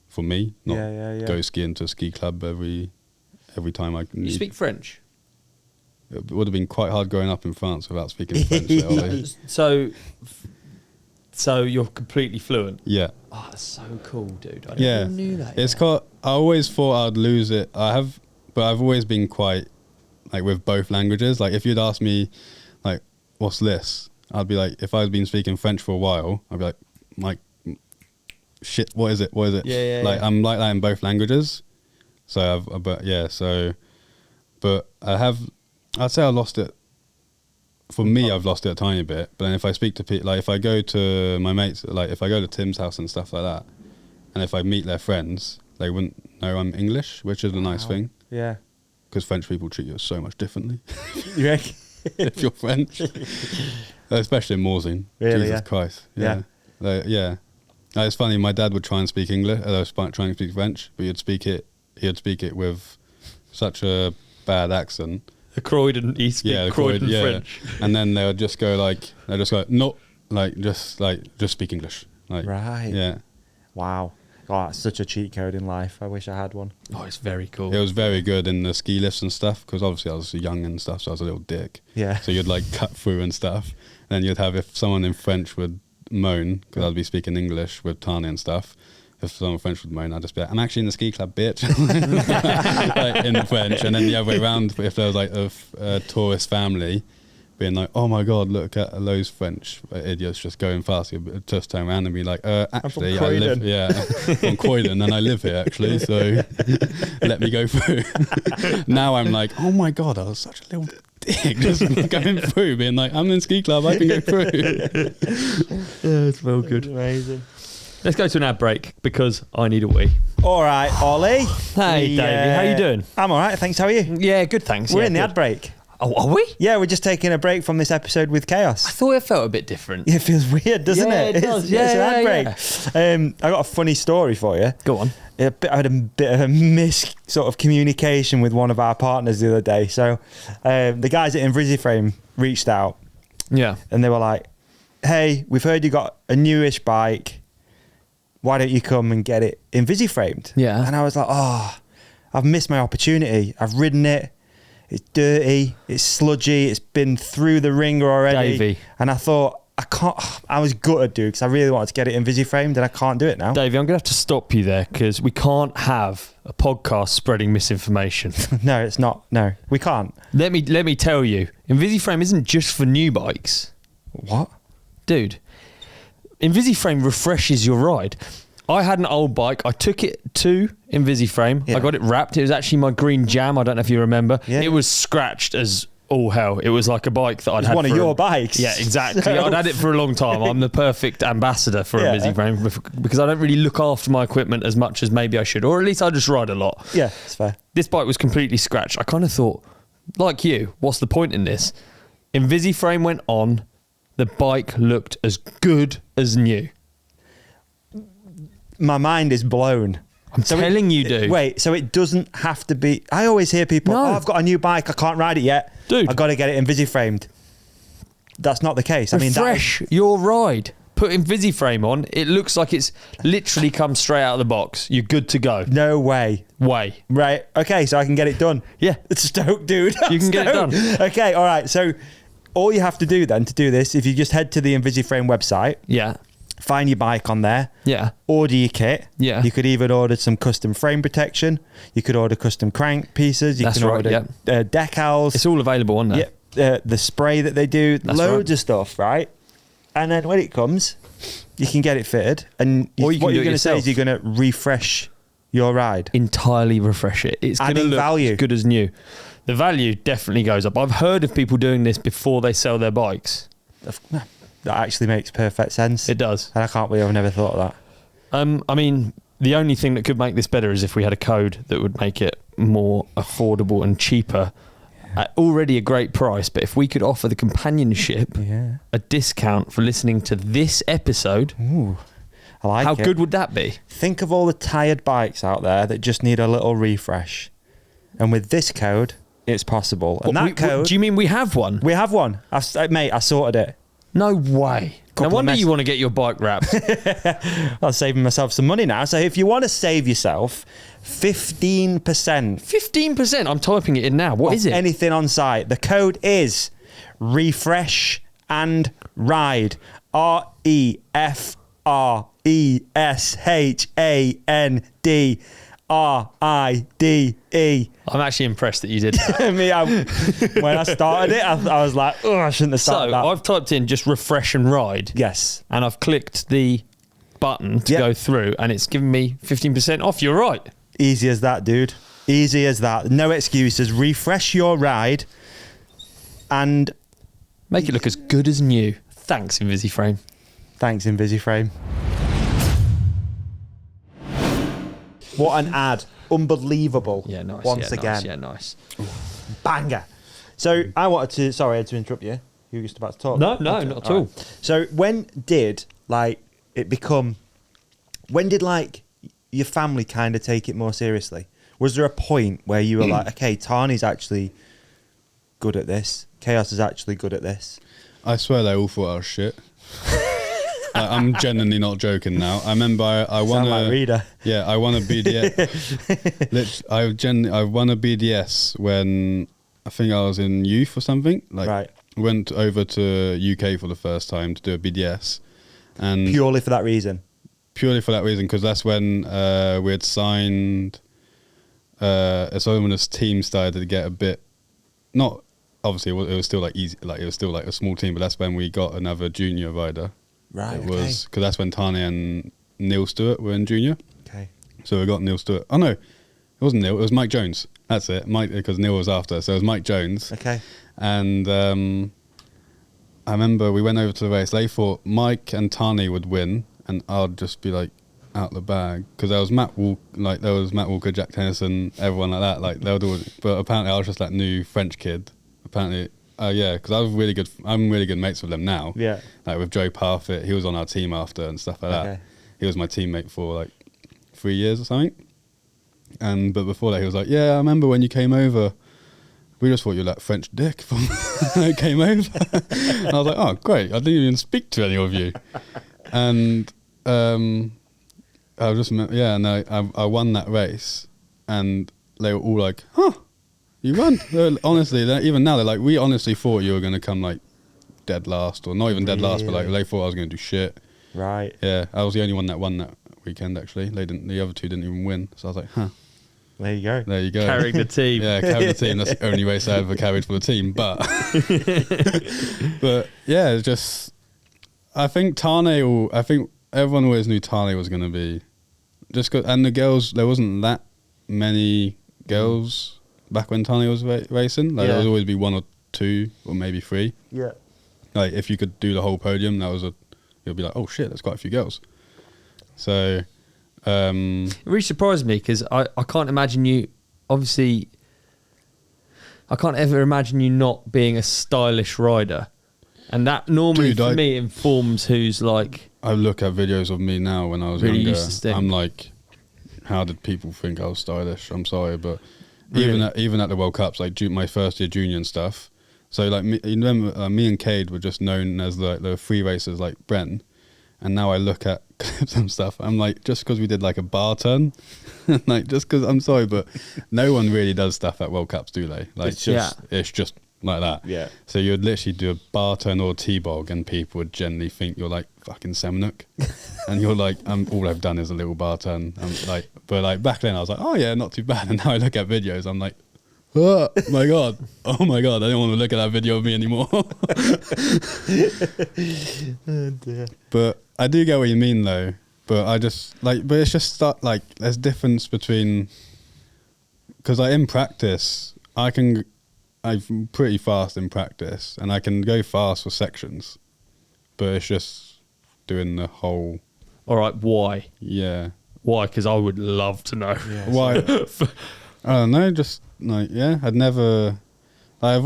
for me, not go skiing to a ski club every time I need. You speak French? It would have been quite hard growing up in France without speaking French. So you're completely fluent? Yeah. Oh, that's so cool, dude. I Yeah. never knew that. It's I always thought I'd lose it. But I've always been quite, like, with both languages. Like, if you'd ask me, like, what's this? I'd be like, if I'd been speaking French for a while, I'd be like, shit, what is it? Yeah. Like I'm like that in both languages. So I'd say I lost it. For me, I've lost it a tiny bit. But then if I speak to people, like if I go to my mates, like if I go to Tim's house and stuff like that, and if I meet their friends, they wouldn't know I'm English, which is a nice thing. Yeah. Because French people treat you so much differently. You reckon? If you're French. Especially in Morzine. Really, Jesus Christ. Yeah. It's funny, my dad would try and speak English, trying to speak French, but he'd speak it with such a bad accent. The Croydon, Croydon French. And then they would just go no, just speak English. Like, right. Yeah. Wow. Oh, that's such a cheat code in life. I wish I had one. Oh, it's very cool. It was very good in the ski lifts and stuff, because obviously I was young and stuff, so I was a little dick. Yeah. So you'd like cut through and stuff. And then you'd have, if someone in French would moan, because I'd be speaking English with Tahnee and stuff, if someone French would moan, I'd just be like, I'm actually in the ski club, bitch. Like, in French. And then the other way around, if there was like a tourist family being like, oh my God, look at those French idiots just going fast, you'd just turn around and be like, actually, I live from Croydon and I live here actually, so let me go through. Now I'm like, oh my God, I was such a little dick just going through, being like, I'm in ski club, I can go through. Yeah, it's well good. Amazing. Let's go to an ad break because I need a wee. All right, Ollie. Hey, Davey, how you doing? I'm all right, thanks. How are you? Yeah, good, thanks. We're in the ad break. Oh, are we? Yeah, we're just taking a break from this episode with Kaos. I thought it felt a bit different. It feels weird, doesn't it? It does. It's an ad break. I got a funny story for you. Go on. I had a bit of a sort of communication with one of our partners the other day. So the guys at Invisiframe reached out. Yeah. And they were like, hey, we've heard you got a newish bike. Why don't you come and get it Invisiframed? Yeah. And I was like, oh, I've missed my opportunity. I've ridden it. It's dirty. It's sludgy. It's been through the ringer already. Davey. And I thought, I was gutted, dude, because I really wanted to get it Invisiframed and I can't do it now. Davey, I'm going to have to stop you there because we can't have a podcast spreading misinformation. No, it's not. No, we can't. Let me tell you, Invisiframe isn't just for new bikes. What? Dude, Invisiframe refreshes your ride. I had an old bike. I took it to Invisiframe. Yeah. I got it wrapped. It was actually my green Jam. I don't know if you remember. Yeah. It was scratched as all hell. It was like a bike that I'd had. One of your bikes. Yeah, exactly. I'd had it for a long time. I'm the perfect ambassador for Invisiframe because I don't really look after my equipment as much as maybe I should, or at least I just ride a lot. Yeah, it's fair. This bike was completely scratched. I kind of thought, like you, what's the point in this? Invisiframe went on. The bike looked as good as new. My mind is blown. I'm telling you, dude. Wait, so it doesn't have to be... I always hear people, No. oh, I've got a new bike, I can't ride it yet. Dude. I've got to get it Invisiframed. That's not the case. Refresh your ride. Put Invisiframe on. It looks like it's literally come straight out of the box. You're good to go. No way. Way. Right, okay, so I can get it done. Yeah. It's stoked, dude. You can get it done. Okay, all right, so all you have to do then to do this, if you just head to the Invisiframe website... Yeah. Find your bike on there. Yeah. Order your kit. Yeah. You could even order some custom frame protection. You could order custom crank pieces. You can order decals. It's all available on there. Yeah. The spray that they do. That's loads of stuff, right? And then when it comes, you can get it fitted. And Or you what can you're do it going to say is yourself. you're going to refresh your ride. Entirely refresh it. It's going to Adding look value. as good as new. The value definitely goes up. I've heard of people doing this before they sell their bikes. That actually makes perfect sense. It does. And I can't believe I've never thought of that. I mean, the only thing that could make this better is if we had a code that would make it more affordable and cheaper at already a great price. But if we could offer the companionship a discount for listening to this episode, Ooh, I like how it. good would that be? Think of all the tired bikes out there that just need a little refresh. And with this code, it's possible. And that code... do you mean we have one? We have one. Mate, I sorted it. No way. No wonder you want to get your bike wrapped. I'm saving myself some money now. So if you want to save yourself 15%... 15%? I'm typing it in now. What is it? Anything on site. The code is Refresh and Ride. REFRESHANDRIDE. I'm actually impressed that you did that. When I started it, I was like, oh, I shouldn't have started that. So I've typed in just refresh and ride. Yes. And I've clicked the button to go through, and it's giving me 15% off. You're right. Easy as that, dude. Easy as that. No excuses. Refresh your ride and make it look as good as new. Thanks, Invisiframe. Thanks, Invisiframe. What an ad. Unbelievable. Yeah, nice. Once again. Nice. Banger. So I wanted to, sorry, I had to interrupt you. You were just about to talk. No, not at all. Right. So when did your family kind of take it more seriously? Was there a point where you were like, okay, Tahnee's actually good at this. Kaos is actually good at this. I swear they all thought I was shit. I'm genuinely not joking now. I remember I won a reader. Yeah, I won a BDS. I won a BDS when I think I was in youth or something. Like, went over to UK for the first time to do a BDS, and purely for that reason. Purely for that reason, because that's when we had signed. It's only when this team started to get a bit, not obviously it was still like easy, like it was still like a small team, but that's when we got another junior rider. Right. It was because that's when Tahnee and Neil Stewart were in junior. Okay. So we got Neil Stewart. Oh no, it wasn't Neil. It was Mike Jones. That's it. Mike, because Neil was after. So it was Mike Jones. Okay. And I remember we went over to the race. They thought Mike and Tahnee would win, and I'd just be like out the bag, because there was Matt Walker, Jack Tennyson, everyone like that. Like they would all, but apparently I was just that new French kid. Apparently. Yeah, because I'm really good mates with them now. Yeah. Like with Joe Parfitt, he was on our team after and stuff like that. He was my teammate for like 3 years or something. But before that, he was like, yeah, I remember when you came over, we just thought you were like French dick from when came over. And I was like, oh, great. I didn't even speak to any of you. And I won that race, and they were all like, huh. You won. Honestly, even now, they're like, we honestly thought you were going to come like dead last, or not even dead last, but like they thought I was going to do shit. Right. Yeah, I was the only one that won that weekend, actually. The other two didn't even win. So I was like, huh. There you go. There you go. Carrying the team. Yeah, carrying the team. That's the only race I ever carried for the team. But, but yeah, it's just, I think everyone always knew Tahnee was going to be, and the girls, there wasn't that many girls back when Tahnee was racing. Like there would always be one or two or maybe three. Yeah. Like if you could do the whole podium, you'll be like, oh shit, there's quite a few girls. So it really surprised me, because I can't imagine you, obviously, I can't ever imagine you not being a stylish rider. And that normally for me informs who's like... I look at videos of me now when I was really younger. I'm like, how did people think I was stylish? I'm sorry, but... Really? Even at the World Cups, like my first year junior and stuff. So like me and Cade were just known as the free racers like Brent, and now I look at clips and stuff. I'm like, just because we did like a bar turn, like just because I'm sorry, but no one really does stuff at World Cups, do they? Like it's just like that. Yeah. So you'd literally do a bar turn or a T-bog, and people would generally think you're like fucking Seminuk, and you're like, all I've done is a little bar turn. But like back then I was like, oh yeah, not too bad. And now I look at videos, I'm like, oh my god, I don't want to look at that video of me anymore. Oh dear. But I do get what you mean though. But it's just there's difference between, because like in practice, I'm pretty fast in practice, and I can go fast for sections, but it's just doing the whole. All right, why? Yeah. Why? Because I would love to know. Yeah, why? I don't know. Just like I've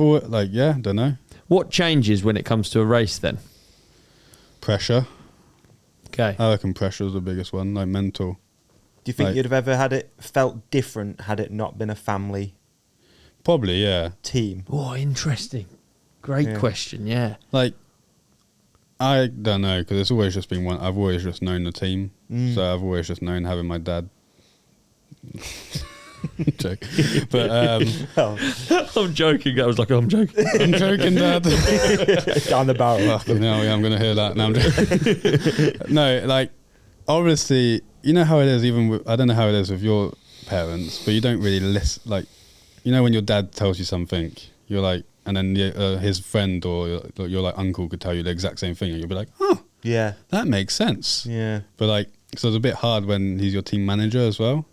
always I don't know. What changes when it comes to a race then? Pressure. Okay. I reckon pressure is the biggest one, like mental. Do you think you'd have ever had it felt different had it not been a family? Probably, yeah. Team. Oh, interesting. Great question, yeah. Like, I don't know, because it's always just been one. I've always just known the team. So I've always just known having my dad. Joke. But, I'm joking. I was like, I'm joking. I'm joking, Dad. Down the barrel. No, yeah, I'm going to hear that. No, I'm joking. No, like, obviously, you know how it is, I don't know how it is with your parents, but you don't really listen, like, you know when your dad tells you something, you're like, and then his friend or your like uncle could tell you the exact same thing, and you'll be like, oh, Yeah. That makes sense. Yeah. But like, so it's a bit hard when he's your team manager as well.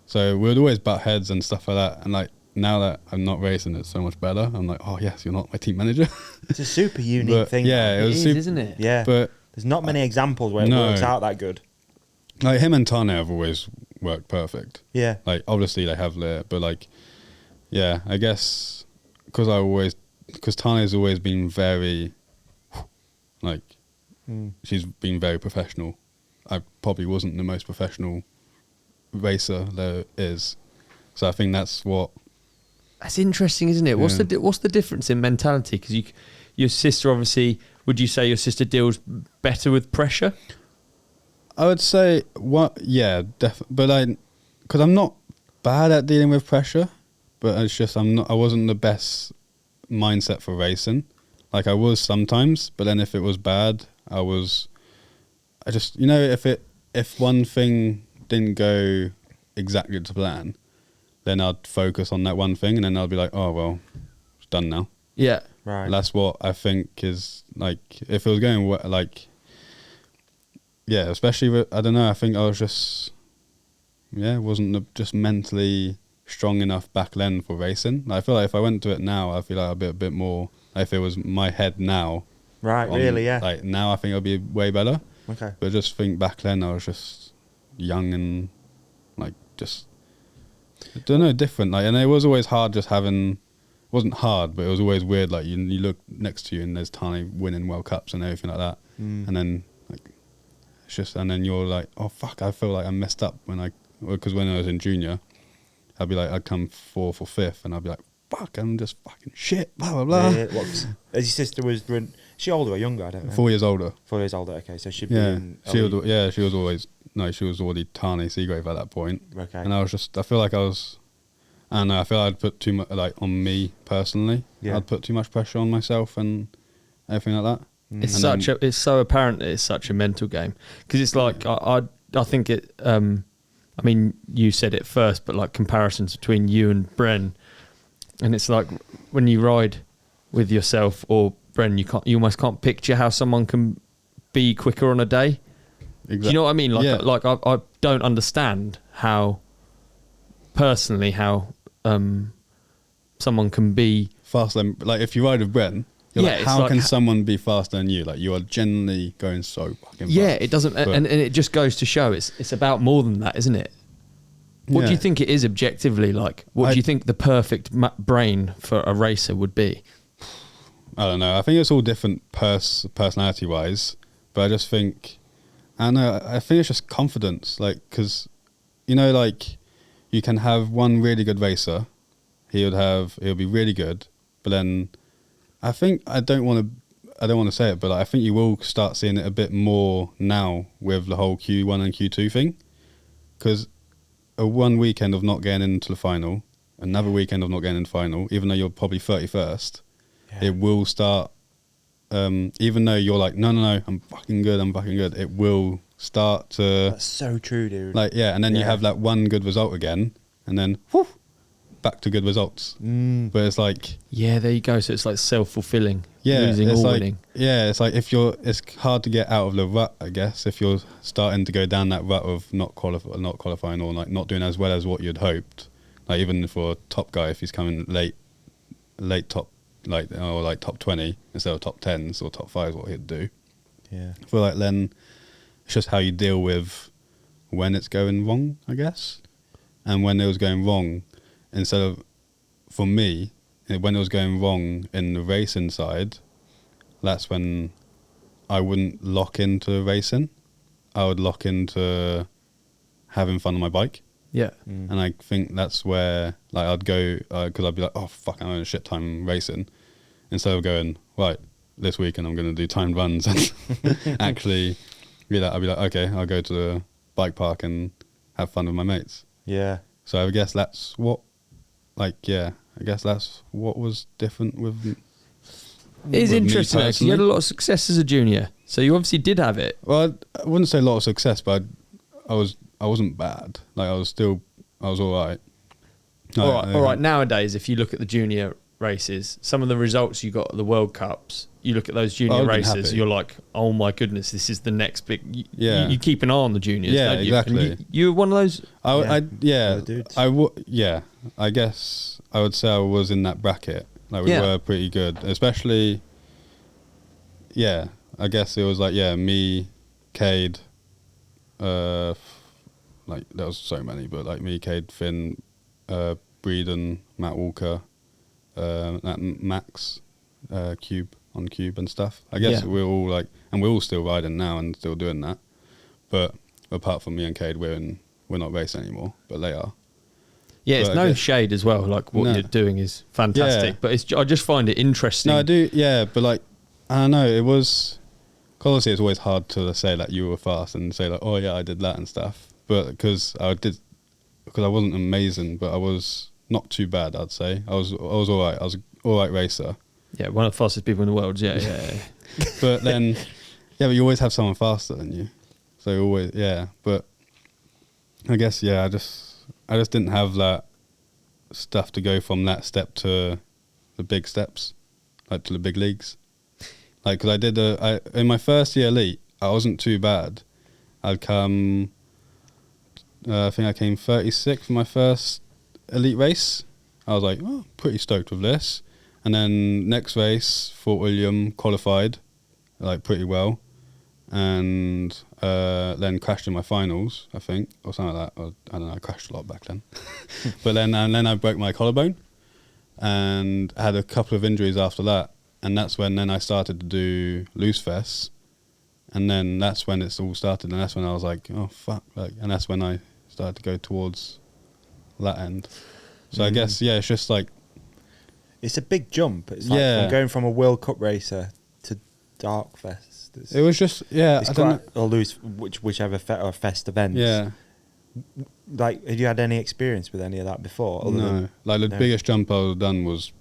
So we'd always butt heads and stuff like that. And like, now that I'm not racing, it's so much better. I'm like, oh yes, you're not my team manager. It's a super unique thing. Yeah, it was super, isn't it? Yeah. But there's not many examples where it works out that good. Like him and Tahnee have always worked perfect. Yeah. Like obviously they have lit, but like, yeah, I guess because Tahnee's always been very, like, she's been very professional. I probably wasn't the most professional racer there is, so I think that's interesting, isn't it? Yeah. What's the difference in mentality? Because your sister obviously, would you say your sister deals better with pressure? I would say yeah, definitely. But because I'm not bad at dealing with pressure, but it's just I wasn't the best mindset for racing. Like I was sometimes, but then if it was bad, I just if one thing didn't go exactly to plan, then I'd focus on that one thing, and then I'd be like, oh well, it's done now. Yeah, right. And that's what I think is like, if it was going like, yeah, especially with, I don't know, I think I was just, wasn't just mentally strong enough back then for racing. Like, I feel like if I went to it now, I feel like I'd be a bit more, like if it was my head now. Right, really, yeah. Like now I think I'll be way better. Okay. But just think back then I was just young and like just, I don't know, different. Like, and it was always hard just having, it wasn't hard, but it was always weird. Like you look next to you and there's Tahnee winning World Cups and everything like that. And then like, it's just, and then you're like, oh fuck, I feel like I messed up because when I was in junior, I'd be like, I'd come 4th or 5th and I'd be like, fuck, I'm just fucking shit, blah, blah, blah. Yeah, as your sister was, she older or younger, I don't know. 4 years older. 4 years older, okay, so she'd Yeah, be she was already Tahnee Seagrave at that point. Okay. And I feel like I don't know, I feel I'd put too much, like, on me personally. Yeah. I'd put too much pressure on myself and everything like that. It's so apparent that it's such a mental game, because it's like I think it. I mean, you said it first, but like comparisons between you and Bren, and it's like when you ride with yourself or Bren, you almost can't picture how someone can be quicker on a day. Exactly. Do you know what I mean? Like, like I don't understand how someone can be faster than, like, if you ride with Bren, you're like, how can someone be faster than you? Like, you are generally going so fucking fast. Yeah, it doesn't, and it just goes to show it's about more than that, isn't it? What do you think it is objectively? Like, what do you think the perfect brain for a racer would be? I don't know. I think it's all different personality-wise, but I just think, I don't know, I think it's just confidence. Like, because, like, you can have one really good racer, he'll be really good, but then I think, I don't want to say it, but like, I think you will start seeing it a bit more now with the whole Q1 and Q2 thing, because one weekend of not getting into the final, another weekend of not getting into the final, even though you're probably 31st, it will start, even though you're like, no, I'm fucking good, it will start to... That's so true, dude. Like, yeah, and then you have that one good result again, and then, whoo, back to good results. But it's like... Yeah, there you go. So it's like self-fulfilling. Yeah, losing it's or like, winning. Yeah, it's like it's hard to get out of the rut, I guess, if you're starting to go down that rut of not qualifying or like not doing as well as what you'd hoped. Like even for a top guy, if he's coming late top, like top 20 instead of top 10s or top 5s, what he'd do. Yeah. I feel like then it's just how you deal with when it's going wrong, I guess. And when it was going wrong, instead of, for me, when it was going wrong in the racing side, that's when I wouldn't lock into racing. I would lock into having fun on my bike. Yeah. And I think that's where, like, I'd go, because I'd be like, oh, fuck, I'm having a shit time racing. Instead of going, right, this weekend I'm going to do timed runs and actually, I'd be like, okay, I'll go to the bike park and have fun with my mates. Yeah. So I guess that's what, I guess that's what was different with. It's interesting because you had a lot of success as a junior, so you obviously did have it. Well, I wouldn't say a lot of success, but I wasn't bad. Like I was all right. All right. Nowadays, if you look at the junior races, some of the results you got at the World Cups, you look at those junior races, you're like, oh my goodness, this is the next big. You keep an eye on the juniors, don't you? Exactly. You were one of those. I guess I would say I was in that bracket. Like we were pretty good, especially. Yeah, I guess it was like me, Cade. Like there was so many, but like me, Cade, Finn, Breeden, Matt Walker, Max, Cube and stuff. I guess we're all like, and we're all still riding now and still doing that. But apart from me and Cade, we're not racing anymore, but they are. Yeah, it's no shade as well. Like what you're doing is fantastic, but I just find it interesting. No, I do. Yeah, but like I don't know. It was obviously it's always hard to say that you were fast and say like, oh yeah, I did that and stuff. But because I wasn't amazing, but I was not too bad. I'd say I was all right. I was an all right racer. Yeah, one of the fastest people in the world. Yeah. But then, but you always have someone faster than you. So always, But I guess I just didn't have that stuff to go from that step to the big steps, like to the big leagues. Like, because I did in my first year elite, I wasn't too bad. I'd come, I think I came 36th for my first elite race. I was like, oh, pretty stoked with this. And then next race, Fort William, qualified, like pretty well. And then crashed in my finals, I think, or something like that. Or, I don't know, I crashed a lot back then. But then I broke my collarbone and had a couple of injuries after that. And that's when then I started to do loose fests. And then that's when it's all started. And that's when I was like, oh, fuck. Like, and that's when I started to go towards that end. So I guess, it's just like... It's a big jump. It's like from going from a World Cup racer to Darkfest. It was just, it's quite, or lose whichever fest events. Yeah. Like, have you had any experience with any of that before? No. Like, the biggest jump I've done was,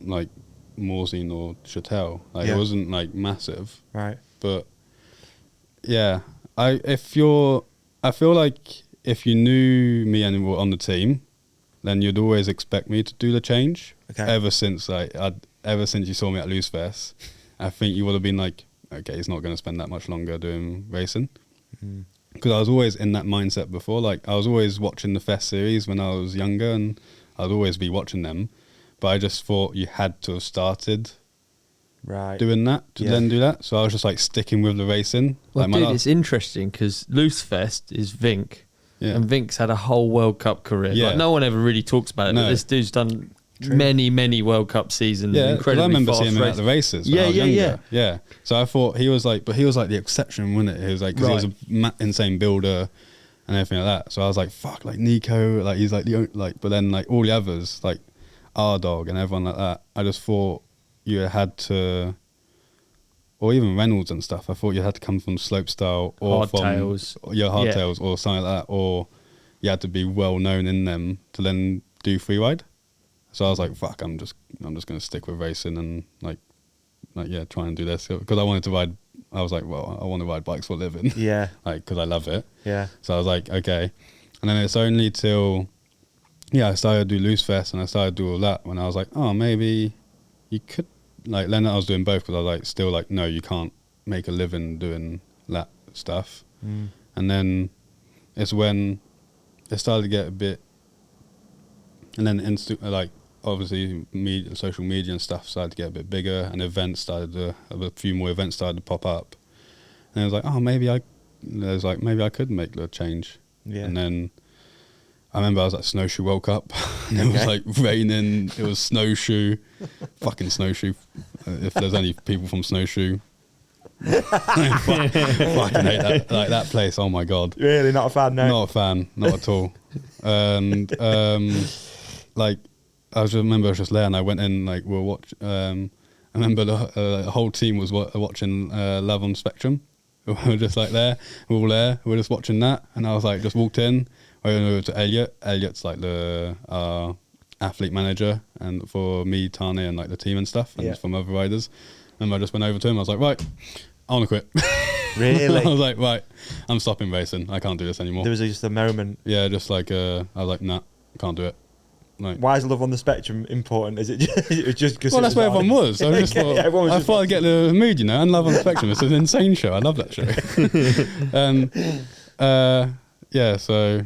like, Morzine or Chatel. Like, it wasn't, like, massive. Right. But, I feel like if you knew me and were on the team, then you'd always expect me to do the change. Okay. Ever since you saw me at Loose Fest, I think you would have been like, okay, he's not going to spend that much longer doing racing. Because I was always in that mindset before. Like, I was always watching the Fest series when I was younger, and I'd always be watching them. But I just thought you had to have started doing that to then do that. So I was just like sticking with the racing. Well, like, it's interesting because Loose Fest is Vink. Yeah. And Vink's had a whole World Cup career. Yeah. Like, no one ever really talks about it, but this dude's done many World Cup seasons. Yeah, incredibly I remember fast seeing him at the races when I was younger. Yeah. So I thought he was like the exception, wasn't it? He was like, because he was an insane builder and everything like that. So I was like, fuck, like Nico, like he's like the only, like, but then like all the others, like R-Dog and everyone like that, I just thought you had to, or even Reynolds and stuff, I thought you had to come from slopestyle or hardtails. Hardtails or something like that, or you had to be well known in them to then do freeride. So I was like, fuck, I'm just going to stick with racing and like try and do this because I wanted to ride. I was like, well, I want to ride bikes for a living. Yeah. Like, because I love it. Yeah. So I was like, okay. And then it's only till, I started to do Loose Fest and I started to do all that when I was like, oh, maybe you could, like, then I was doing both because I was like, still like, no, you can't make a living doing that stuff. And then it's when it started to get a bit, and then like, obviously social media and stuff started to get a bit bigger and a few more events started to pop up. And I was like, oh, maybe I could make the change. Yeah. And then I remember I was at Snowshoe World Cup and it was like raining, it was snowshoe, fucking snowshoe. If there's any people from Snowshoe, fucking hate that, like that place, oh my God. Really, not a fan, no? Not a fan, not at all. And like, I remember I was just there and I went in, like, I remember the whole team was watching Love on Spectrum. We were just like there, we were all there, we were just watching that, and I was like, just walked in, I went over to Elliot. Elliot's like the athlete manager and for me, Tahnee, and like the team and stuff, and from other riders. And I just went over to him, I was like, right, I want to quit. Really? I was like, right, I'm stopping racing, I can't do this anymore. There was just a moment. Yeah, just like, I was like, nah, can't do it. Like, why is love on the spectrum important? Is it just because? Well, that's where everyone was. So I just thought, I thought I'd get the mood, you know. And Love on the Spectrum, it's an insane show. I love that show. Yeah. So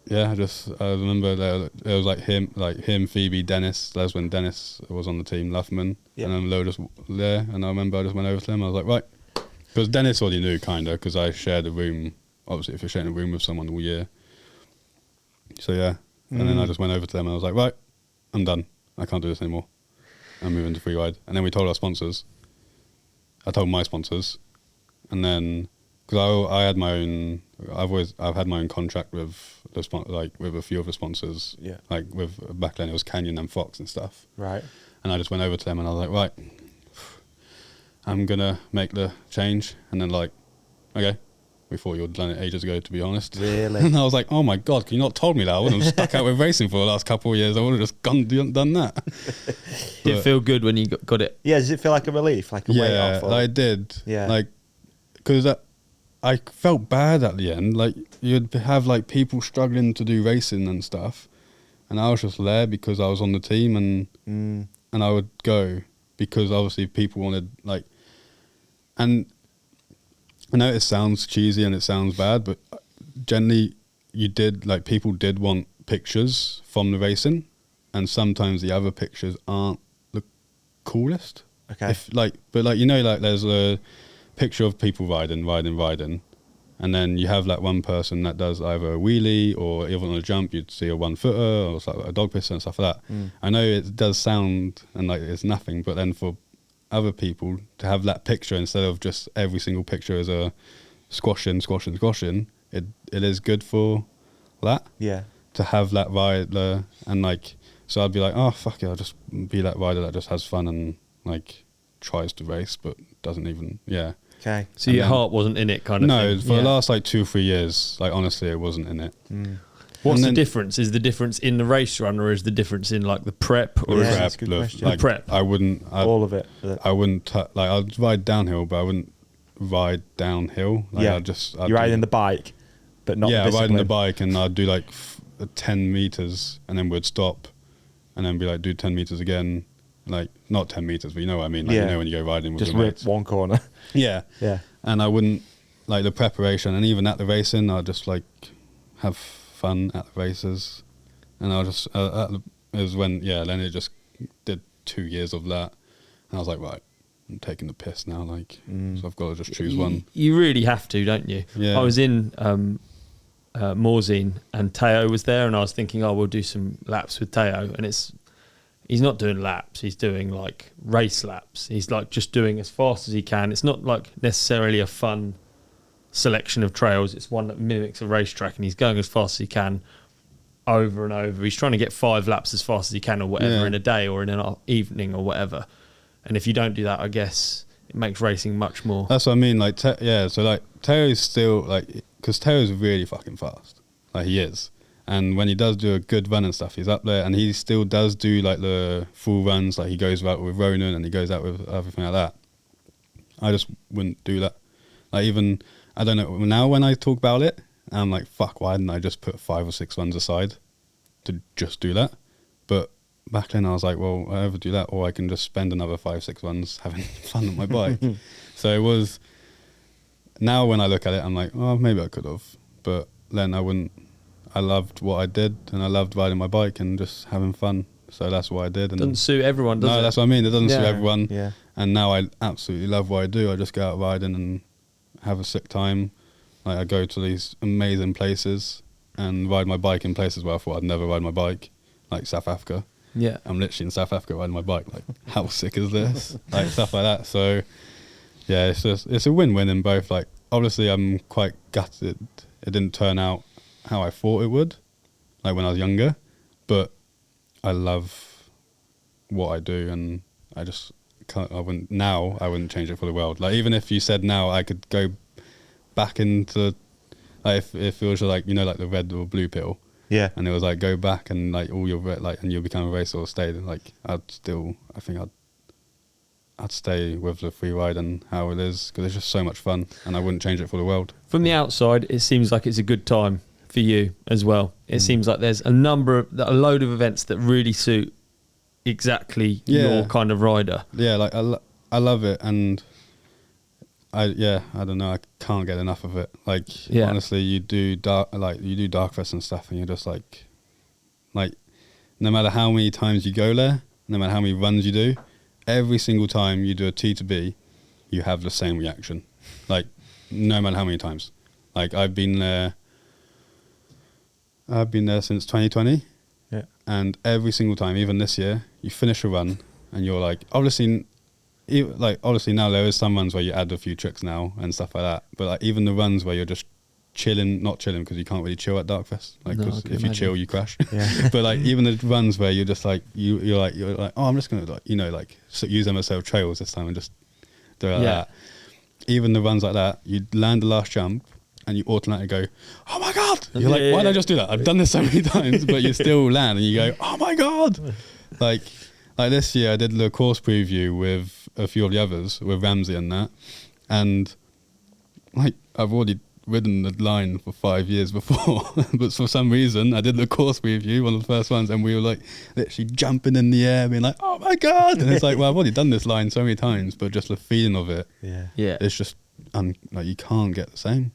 yeah, I remember there was like him, Phoebe, Dennis. That's when Dennis was on the team, Luffman, and then Lotus there. And I remember I just went over to him. I was like, right, because Dennis already knew kinda, because I shared a room. Obviously, if you're sharing a room with someone all year. So yeah. And then I just went over to them and I was like, right, I'm done. I can't do this anymore. I'm moving to Freeride. And then we told our sponsors. I told my sponsors. And then, because I had my own, I've had my own contract with with a few of the sponsors. Yeah. Like back then it was Canyon and Fox and stuff. Right. And I just went over to them and I was like, right, I'm going to make the change. And then like, okay. We thought you had done it ages ago, to be honest. Really? And I was like, oh my God, can you not told me that? I wouldn't have stuck out with racing for the last couple of years. I would have just done that. Did it feel good when you got it? Yeah, does it feel like a relief? Like a weight off? Yeah, I did. Yeah. Like, because I felt bad at the end. Like, you'd have like people struggling to do racing and stuff. And I was just there because I was on the team and I would go because obviously people wanted like, and I know it sounds cheesy and it sounds bad, but generally people did want pictures from the racing, and sometimes the other pictures aren't the coolest. Okay. But you know, like there's a picture of people riding, and then you have like one person that does either a wheelie or even on a jump, you'd see a 1-footer or like a dog piston and stuff like that. I know it does sound and like it's nothing, but then for other people to have that picture instead of just every single picture as a squashing, it is good for that. Yeah. To have that rider and like, so I'd be like, oh fuck it, I'll just be that rider that just has fun and like tries to race but doesn't even. Okay. So your heart wasn't in it, kind of thing. No, for the last like 2 or 3 years, like honestly, it wasn't in it. What's the difference? Is the difference in the race run, or is the difference in like the prep? Or that's a good question. Like, prep. I wouldn't. All of it. I wouldn't like. I'd ride downhill, but I wouldn't ride downhill. Like, You're riding the bike, but not. Yeah, the riding the bike, and I'd do like 10 meters, and then we'd stop, and then be like, do 10 meters again. Like not 10 meters, but you know what I mean. Like you know when you go riding with just your rip mates. one corner. Yeah. And I wouldn't like the preparation, and even at the racing, I'd just like have fun at the races, and I just it was when then it just did 2 years of that, and I was like, right, I'm taking the piss now, like so I've got to just choose one. You really have to, don't you? I was in Morzine and Teo was there, and I was thinking, oh, we'll do some laps with Teo, and he's not doing laps, he's doing like race laps. He's like just doing as fast as he can. It's not like necessarily a fun selection of trails, it's one that mimics a racetrack, and he's going as fast as he can over and over. He's trying to get 5 laps as fast as he can or whatever in a day or in an evening or whatever. And if you don't do that, I guess it makes racing much more. That's what I mean, like so like Teo's still like, because Teo's really fucking fast, like he is, and when he does do a good run and stuff, he's up there, and he still does do like the full runs, like he goes out with Ronan and he goes out with everything like that. I just wouldn't do that. Like even, I don't know, now when I talk about it, I'm like, fuck, why didn't I just put 5 or 6 runs aside to just do that? But back then I was like, well, I either do that or I can just spend another 5, 6 runs having fun on my bike. So it was, now when I look at it, I'm like, oh, maybe I could have. But then I wouldn't, I loved what I did, and I loved riding my bike and just having fun. So that's what I did. And doesn't suit everyone, does it? No, that's what I mean. It doesn't suit everyone. Yeah. And now I absolutely love what I do. I just go out riding and have a sick time. Like I go to these amazing places and ride my bike in places where I thought I'd never ride my bike, like South Africa. Yeah. I'm literally in South Africa riding my bike. Like, how sick is this? Like stuff like that. So yeah, it's a win-win in both. Like obviously I'm quite gutted it didn't turn out how I thought it would, like when I was younger, but I love what I do, and I just can't, I wouldn't change it for the world. Like even if you said now I could go back into, like if it was like, you know, like the red or blue pill, and it was like go back and like all your like and you'll become a racer or stay, like I'd stay with the free ride and how it is, because it's just so much fun, and I wouldn't change it for the world. From the outside, it seems like it's a good time for for you as well. It seems like there's a load of events that really suit exactly your kind of rider. Yeah, like I love it, and I don't know, I can't get enough of it. Like honestly, you do Darkfest and stuff, and you're just like no matter how many times you go there, no matter how many runs you do, every single time you do a T to B, you have the same reaction. Like no matter how many times. Like I've been there since 2020. Yeah. And every single time, even this year, you finish a run and you're like, obviously now there is some runs where you add a few tricks now and stuff like that. But like even the runs where you're just not chilling because you can't really chill at Darkfest. Like, because if you chill, you crash. Yeah. But like even the runs where you're just like you're like, oh, I'm just gonna use MSL trails this time and just do it like that. Even the runs like that, you land the last jump and you automatically go, oh my God. You're like, why did I just do that? I've done this so many times, but you still land and you go, oh my God. Like this year I did the course preview with a few of the others, with Ramsey and that. And like I've already ridden the line for 5 years before, but for some reason I did the course preview, one of the first ones, and we were like literally jumping in the air being like, oh my God. And it's like, well, I've already done this line so many times, but just the feeling of it, it's just like you can't get the same.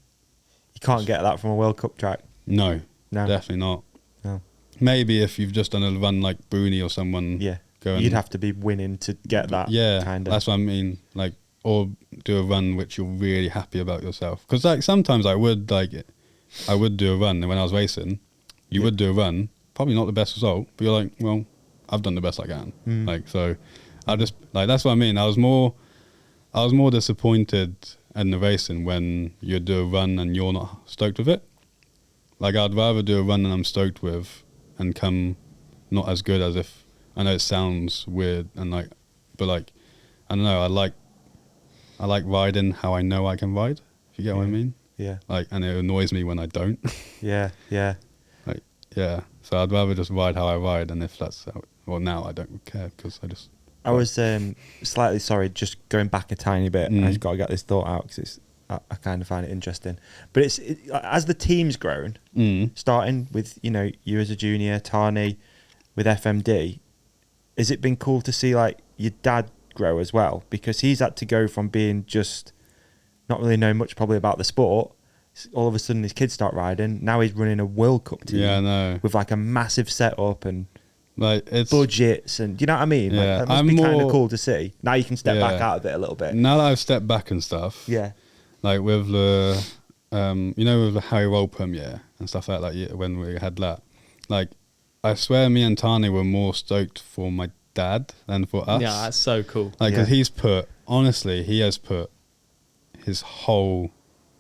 You can't get that from a World Cup track. No, definitely not. No. Maybe if you've just done a run like Bruni or someone, you'd have to be winning to get that. Kind of. That's what I mean. Like, or do a run which you're really happy about yourself. Because like sometimes I would do a run, and when I was racing, you would do a run, probably not the best result, but you're like, well, I've done the best I can. Like, so I just like, that's what I mean. I was more disappointed in the racing when you do a run and you're not stoked with it. Like, I'd rather do a run that I'm stoked with and come not as good as if, I know it sounds weird and like, but like, I don't know, I like riding how I know I can ride, if you get what I mean. Yeah. Like, and it annoys me when I don't. Yeah. Like, yeah. So I'd rather just ride how I ride, and if that's how, well, now I don't care because I was slightly sorry, just going back a tiny bit. I just got to get this thought out because I kind of find it interesting. But as the team's grown, starting with you as a junior, Tahnee with FMD, has it been cool to see like your dad grow as well? Because he's had to go from being just not really knowing much probably about the sport. All of a sudden his kids start riding. Now he's running a World Cup team. Yeah, I know. With like a massive setup and like it's budgets, and you know what I mean? Yeah, like, that must be kind of cool to see. Now you can step back out of it a little bit. Now that I've stepped back and stuff, like with the with the Harry Roll premiere and stuff like that, when we had that, like I swear me and Tahnee were more stoked for my dad than for us. Yeah, that's so cool. Like, because he has put his whole,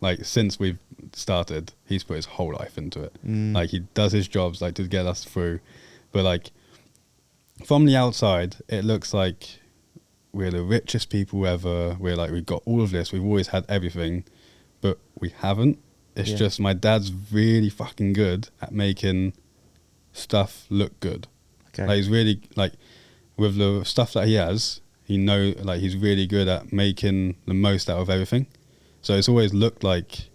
like, since we've started, he's put his whole life into it. Like, he does his jobs like to get us through, but like from the outside, it looks like we're the richest people ever. We're like, we've got all of this. We've always had everything, but we haven't. It's just my dad's really fucking good at making stuff look good. Okay. Like, he's really, like, with the stuff that he has, he's really good at making the most out of everything. So it's always looked like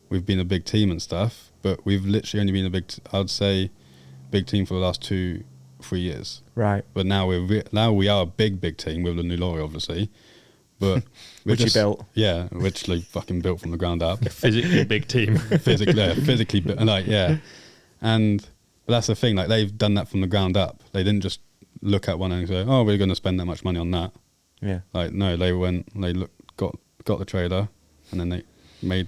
we've been a big team and stuff, but we've literally only been I'd say big team for the last 2-3 years. Right. But now we are a big team with the new lorry, obviously. But which you built. Yeah, which like fucking built from the ground up. Physically big team. physically, like, yeah. But that's the thing, like, they've done that from the ground up. They didn't just look at one and say, oh, we're going to spend that much money on that. Yeah. Like, no, got the trailer, and then they made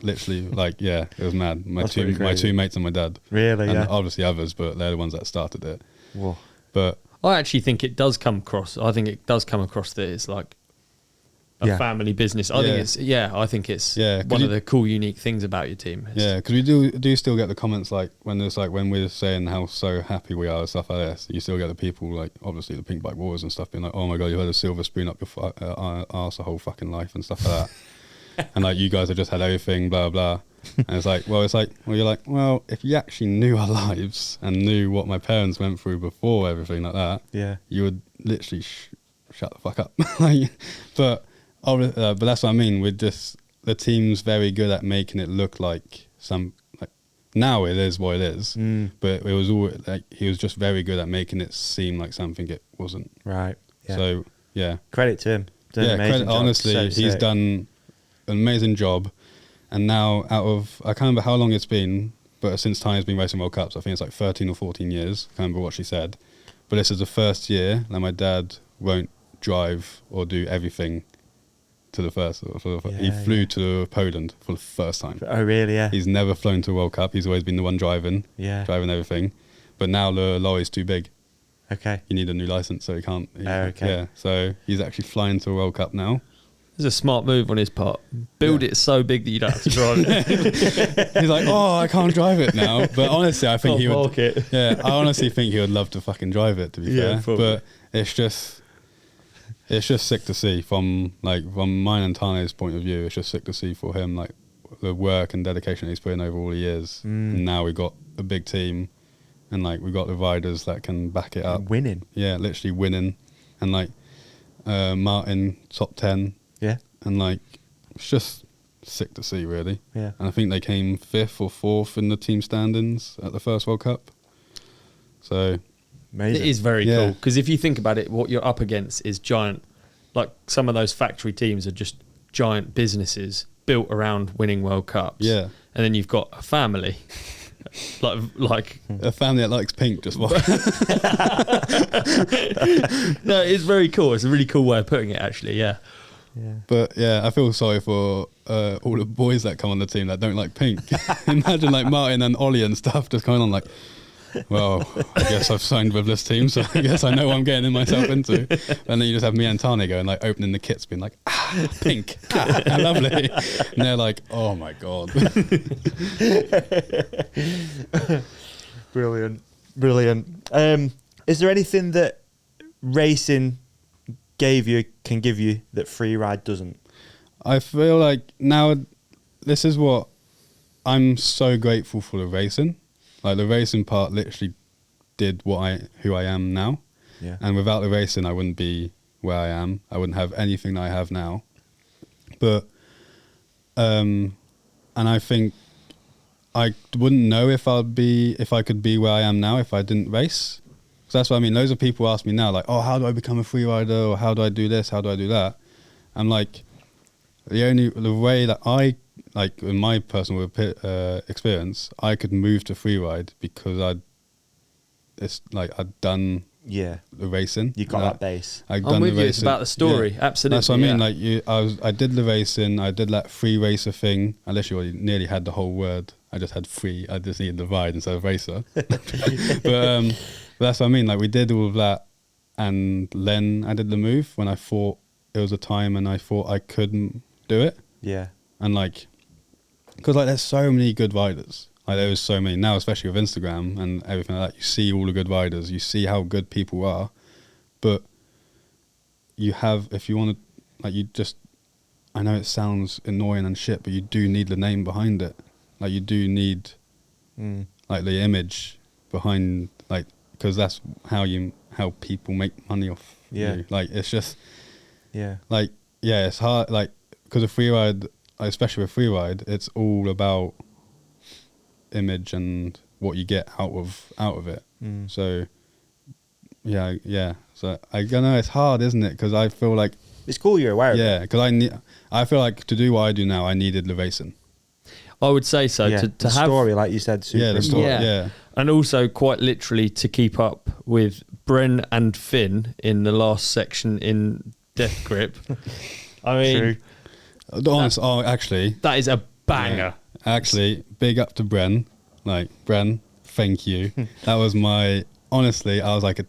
literally, like, it was mad. My two mates and my dad. Really, and obviously others, but they're the ones that started it. Whoa. But I actually think it does come across. I think it does come across that it's like a family business. I think it's one of the cool, unique things about your team. Because we do still get the comments, like, when we're saying how so happy we are and stuff like this, you still get the people, like, obviously the Pink Bike Wars and stuff, being like, oh my God, you had a silver spoon up your arse a whole fucking life and stuff like that. And like, you guys have just had everything, blah blah. And it's like, you're like, well, if you actually knew our lives and knew what my parents went through before everything like that, you would literally shut the fuck up. But that's what I mean. With just the team's very good at making it look like Now it is what it is, but it was all like he was just very good at making it seem like something it wasn't. Right. Yeah. So yeah, credit to him. Done an amazing job. Honestly, So he's sick. done an amazing job. And now, out of I can't remember how long it's been, but since Tahnee's been racing World Cups, I think it's like 13 or 14 years. I can't remember what she said, but this is the first year that my dad won't drive or do everything to the first. He flew to Poland for the first time. Oh, really? Yeah. He's never flown to a World Cup. He's always been the one driving everything. But now the lorry's too big. Okay. You need a new license, so he can't. Okay. Yeah, so he's actually flying to a World Cup now. It's a smart move on his part. Build it so big that you don't have to drive it. He's like, oh, I can't drive it now. But honestly, I think he would. It. Yeah, I honestly think he would love to fucking drive it. To be fair, probably. but it's just sick to see from mine and Tahnee's point of view. It's just sick to see for him, like the work and dedication he's put in over all the years. And now we got a big team, and like we got the riders that can back it up. Winning. Yeah, literally winning, and like Martin top 10. Yeah. And like it's just sick to see, really. Yeah. And I think they came 5th or 4th in the team standings at the first World Cup. So Amazing. It is very cool because if you think about it, what you're up against is giant. Like some of those factory teams are just giant businesses built around winning World Cups. Yeah. And then you've got a family. like a family that likes pink just walk. No, it's very cool. It's a really cool way of putting it, actually. Yeah. Yeah. But yeah, I feel sorry for all the boys that come on the team that don't like pink. Imagine like Martin and Olly and stuff just going on like, well, I guess I've signed with this team, so I guess I know what I'm getting myself into. And then you just have me and Tahnee going like opening the kits, being like, pink, lovely. And they're like, oh my God. Brilliant. Is there anything that racing can give you that Freeride doesn't? I feel like now this is what I'm so grateful for the racing. Like the racing part literally did who I am now. Yeah. And without the racing, I wouldn't be where I am. I wouldn't have anything that I have now. But, and I think I wouldn't know if I could be where I am now if I didn't race. So that's what I mean. Loads of people ask me now, like, oh, how do I become a free rider? Or how do I do this? How do I do that? I'm like, the way that I, like, in my personal experience, I could move to freeride because I'd done the racing. You got that base. I'd I'm done with the you. It's racing. about the story. Yeah. Absolutely. That's what I mean. Like, I did the racing. I did that free racer thing. I literally nearly had the whole word. I just had free. I just needed divide instead of racer. But that's what I mean. Like, we did all of that, and then I did the move when I thought it was a time, and I thought I couldn't do it. Yeah. And like, because like there's so many good riders. Like there was so many now, especially with Instagram and everything like that. You see all the good riders. You see how good people are, but you have, if you want to, like, you just, I know it sounds annoying and shit, but you do need the name behind it. Like you do need like the image behind, like, because that's how people make money off you. Like it's just like it's hard, like, because of freeride, especially with freeride, it's all about image and what you get out of it. So so I don't know, it's hard, isn't it? Because I feel like it's cool you're aware of it. because I feel like to do what I do now, I needed the racing. I would say so. To the have story, like you said, super the story, yeah. And also quite literally to keep up with Bren and Finn in the last section in Deathgrip. I mean, actually, that is a banger. Yeah. Actually, big up to Bren. Like, Bren, thank you. That was honestly, I was like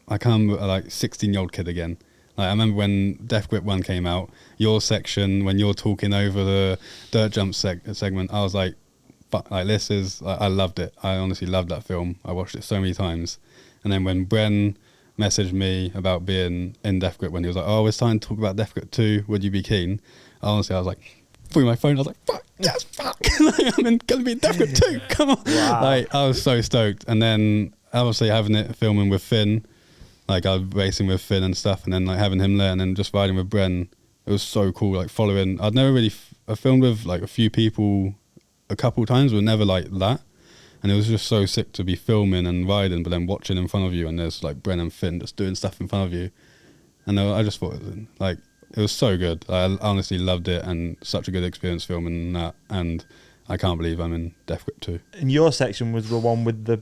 I can't remember, like 16-year-old kid again. Like, I remember when Deathgrip 1 came out, your section, when you're talking over the dirt jump segment, I was like, fuck, like this is, like, I loved it. I honestly loved that film. I watched it so many times. And then when Bren messaged me about being in Deathgrip, when he was like, oh, it's time to talk about Deathgrip 2, would you be keen? Honestly, I was like, through my phone, I was like, fuck, yes, fuck. Like, I'm going to be in Deathgrip 2, come on. Wow. Like, I was so stoked. And then, obviously, having it filming with Finn, like, I was racing with Finn and stuff, and then, like, having him there, and then just riding with Bren, it was so cool, like, following. I'd never really, I filmed with, like, a few people a couple of times, but never like that. And it was just so sick to be filming and riding, but then watching in front of you, and there's like Bren and Finn just doing stuff in front of you. And I just thought it was so good. I honestly loved it, and such a good experience filming that. And I can't believe I'm in Deathgrip 2. And your section was the one with the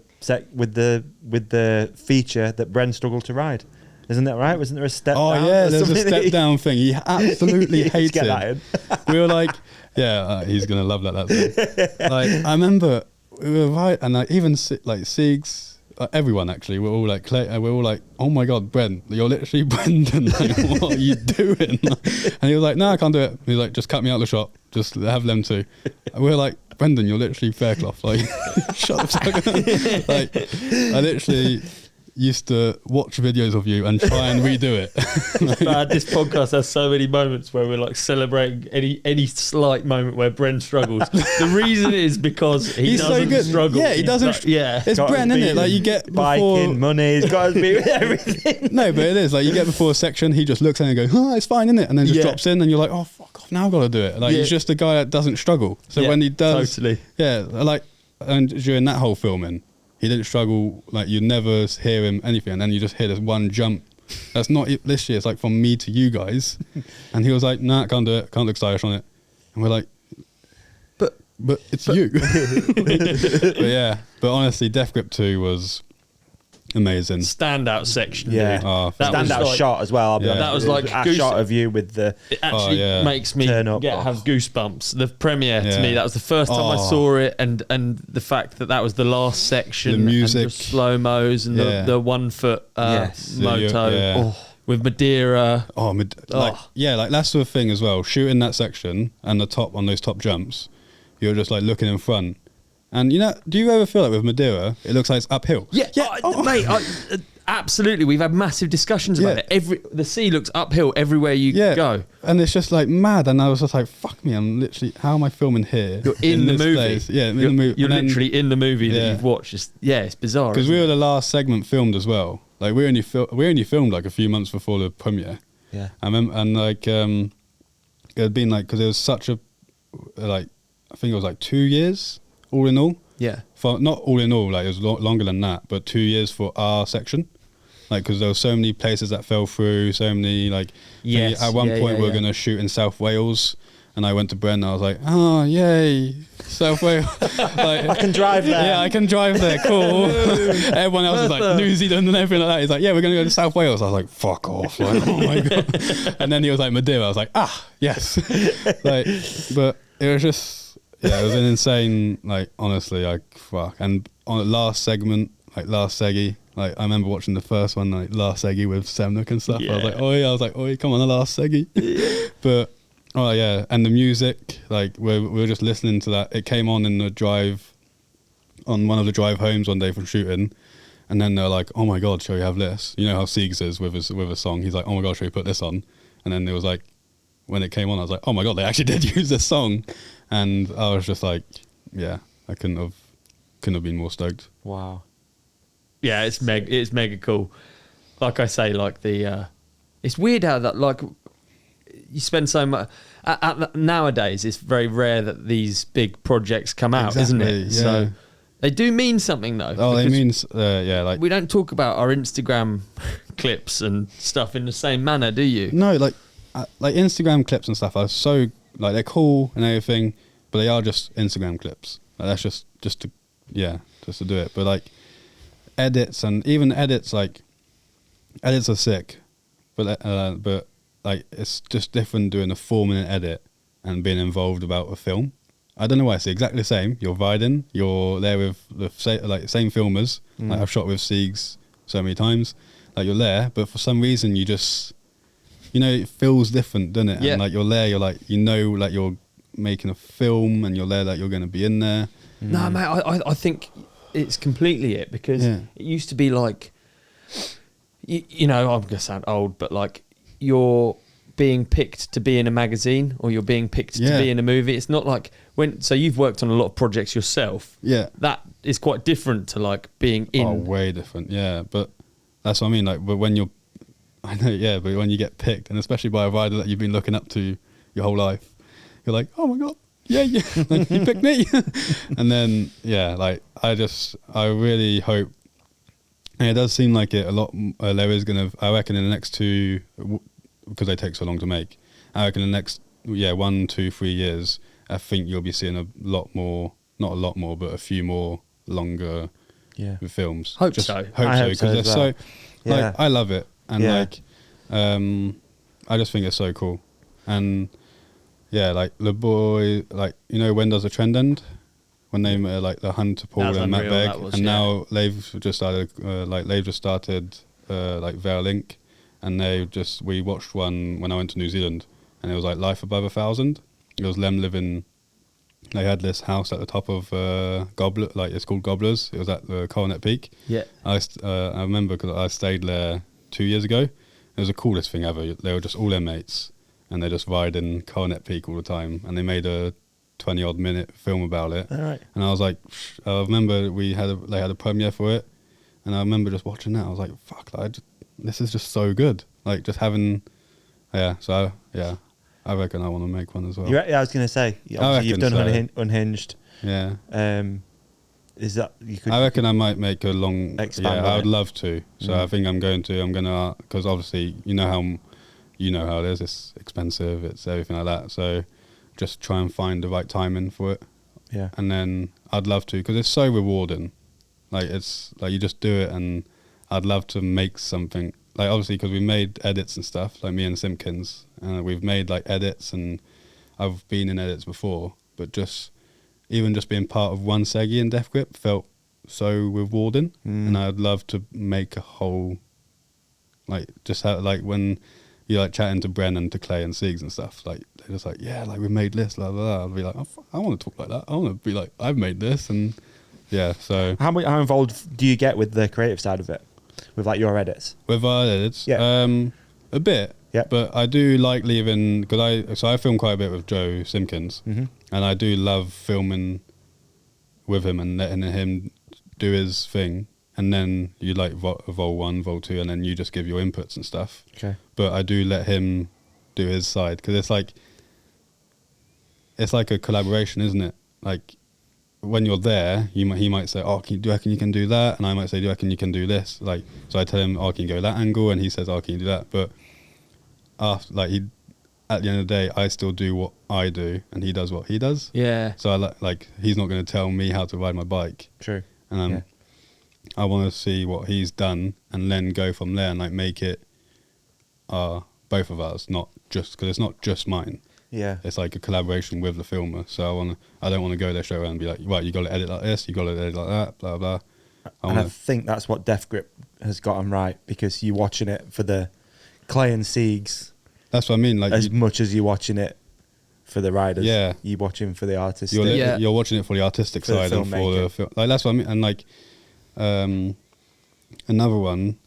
feature that Bren struggled to ride. Isn't that right? Wasn't there a step down? Oh yeah, there's a step down thing. He absolutely hates get it. That in. We were like, yeah, he's gonna love that thing. Like I remember we were right, and like even like Siegs, everyone actually, we're all like, oh my god, Bren, you're literally Brendan. Like, what are you doing? And he was like, no, I can't do it. He was like, just cut me out of the shop. Just have them two. And we were like, Brendan, you're literally Faircloth. Like, shut up. Like, I literally used to watch videos of you and try and redo it. This podcast has so many moments where we're like celebrating any slight moment where Bren struggles. The reason is because he doesn't struggle. Yeah, he doesn't. Yeah, it's Bren, isn't it? Like you get biking, money, he's got to be with everything. No, but it is like you get before a section, he just looks at it and goes, "Oh, it's fine, isn't it?" And then just drops in, and you're like, "Oh, fuck off! Now I've got to do it." Like he's just a guy that doesn't struggle. So when he does, totally, like, and during that whole filming, he didn't struggle. Like you never hear him anything, and then you just hear this one jump. That's not this year. It's like from me to you guys, and he was like, "Nah, can't do it. Can't look stylish on it." And we're like, "But it's you." But honestly, Deathgrip 2 was amazing. Standout section. Yeah, that standout was shot as well. I'll be honest. That was like a shot of you with the. It actually makes me have goosebumps. The premiere to me, that was the first time I saw it, and the fact that was the last section, the music, and the slow mos, and the 1 foot moto with Madeira. Like that's the thing as well. Shooting that section and the top on those top jumps, you're just like looking in front. And you know, do you ever feel like with Madeira, it looks like it's uphill? Yeah. Mate, absolutely. We've had massive discussions about it. The sea looks uphill everywhere you go, and it's just like mad. And I was just like, "Fuck me! I'm literally. How am I filming here? You're in the movie. Place? Yeah, in the movie. You're literally in the movie that you've watched. It's bizarre because we were the last segment filmed as well. Like we only filmed like a few months before the premiere. Yeah, I remember, and like it had been like because it was such a like I think it was like 2 years. All in all, not all in all, like it was longer than that, but 2 years for our section, like because there were so many places that fell through, so many like. At one point we were going to shoot in South Wales, and I went to Brent and I was like, "Oh yay, South Wales! Like, I can drive there. Yeah, I can drive there. Cool." Everyone else was like New Zealand and everything like that. He's like, "Yeah, we're going to go to South Wales." I was like, "Fuck off!" Like, oh my god! And then he was like Madeira. I was like, yes. Like, but it was just. Yeah, it was an insane, like, honestly, and on the last segment, like, last seggy, like, I remember watching the first one, like, last seggy with Semnook and stuff. I was like, oi, come on, the last seggy. But, and the music, like, we were just listening to that. It came on in the drive, on one of the drive homes one day from shooting, and then they're like, "Oh my God, shall we have this?" You know how Siegs is with a song. He's like, "Oh my God, shall we put this on?" And then it was like, when it came on, I was like, "Oh my God, they actually did use this song." And I was just like, I couldn't have been more stoked. Wow. Yeah, it's mega cool. Like I say, like it's weird how that, like, you spend so much nowadays. It's very rare that these big projects come out, isn't it? Yeah. So they do mean something though. Oh, they mean like we don't talk about our Instagram clips and stuff in the same manner, do you? No, like Instagram clips and stuff are so. Like they're cool and everything, but they are just Instagram clips. Like that's just to do it. But like edits and even edits, like edits are sick, but like it's just different doing a 4-minute edit and being involved about a film. I don't know why. It's exactly the same. You're riding. You're there with the same filmers. Like I've shot with Siegs so many times. Like you're there, but for some reason you just. You know, it feels different, doesn't it? Yeah. And like you're there, you're like, you know, like you're making a film and you're there, like you're going to be in there. No, mate, I think it's completely it because it used to be like, you know, I'm going to sound old, but like you're being picked to be in a magazine or you're being picked to be in a movie. It's not like so you've worked on a lot of projects yourself. Yeah. That is quite different to like being in. Oh, way different. Yeah. But that's what I mean. Like, but when you're, I know, but when you get picked, and especially by a rider that you've been looking up to your whole life, you're like, oh my God, yeah, like, you picked me. And then, yeah, like, I really hope, and it does seem like it a lot, there is going to, I reckon in the next two, because they take so long to make, I reckon in the next, 1, 2, 3 years, I think you'll be seeing a lot more, not a lot more, but a few more longer films. Hope so. Hope so, because they're so, like, I love it. And like, I just think it's so cool. And yeah, like the boy, like, you know, when does the trend end? When they like the Hunter Paul and Matt Begg, and now they've just started, like Vale Link, and we watched one when I went to New Zealand, and it was like Life Above 1,000. It was them living. They had this house at the top of Goblet, like it's called Gobblers. It was at the Coronet Peak. Yeah, I remember because I stayed there 2 years ago. It was the coolest thing ever. They were just all their mates, and they just riding Coronet Peak all the time, and they made a 20-odd minute film about it. All right. And I was like, I remember they had a premiere for it, and I remember just watching that. I was like, fuck, this is just so good. Like, just having, I reckon I want to make one as well. I was going to say, you've done Unhinged. Yeah. Is that you could? I reckon I might make a long. Expand I would love to. So I think I'm going to, because obviously you know how it is. It's expensive. It's everything like that. So just try and find the right timing for it. Yeah. And then I'd love to, because it's so rewarding. Like, it's like you just do it, and I'd love to make something. Like, obviously, because we made edits and stuff, like me and Simpkins, we've made like edits, and I've been in edits before, but even just being part of one Seggy in Deathgrip felt so rewarding, and I'd love to make a whole, like, just have, like, when you're like chatting to Bren and to Clay and Siegs and stuff, like, they're just like, yeah, like, we made this, blah, blah, blah. I'll be like, I want to talk like that. I want to be like, I've made this, and yeah, so. How involved do you get with the creative side of it? With like your edits? With our edits? Yeah. A bit. Yeah. But I do like leaving, because I film quite a bit with Joe Simpkins, and I do love filming with him and letting him do his thing, and then you like Vol 1, Vol 2, and then you just give your inputs and stuff. Okay. But I do let him do his side, because it's like a collaboration, isn't it? Like, when you're there, he might say, "Oh, do you reckon you can do that?" And I might say, "Do you reckon you can do this?" Like, so I tell him, "Oh, can you go that angle?" And he says, "Oh, can you do that?" But after, like, at the end of the day, I still do what I do, and he does what he does. Yeah. So I like he's not going to tell me how to ride my bike. True. And I want to see what he's done, and then go from there and like make it both of us, not just, because it's not just mine. Yeah, it's like a collaboration with the filmer. So I don't want to go there straight away and be like, right, you got to edit like this, you got to edit like that, blah blah. I think that's what Deathgrip has gotten right, because you're watching it for the Clay and Siegs. That's what I mean. Like, as much as you're watching it for the riders, you're watching for the artistic. You're watching it for the artistic side and for the film. Like, that's what I mean. And like, another one,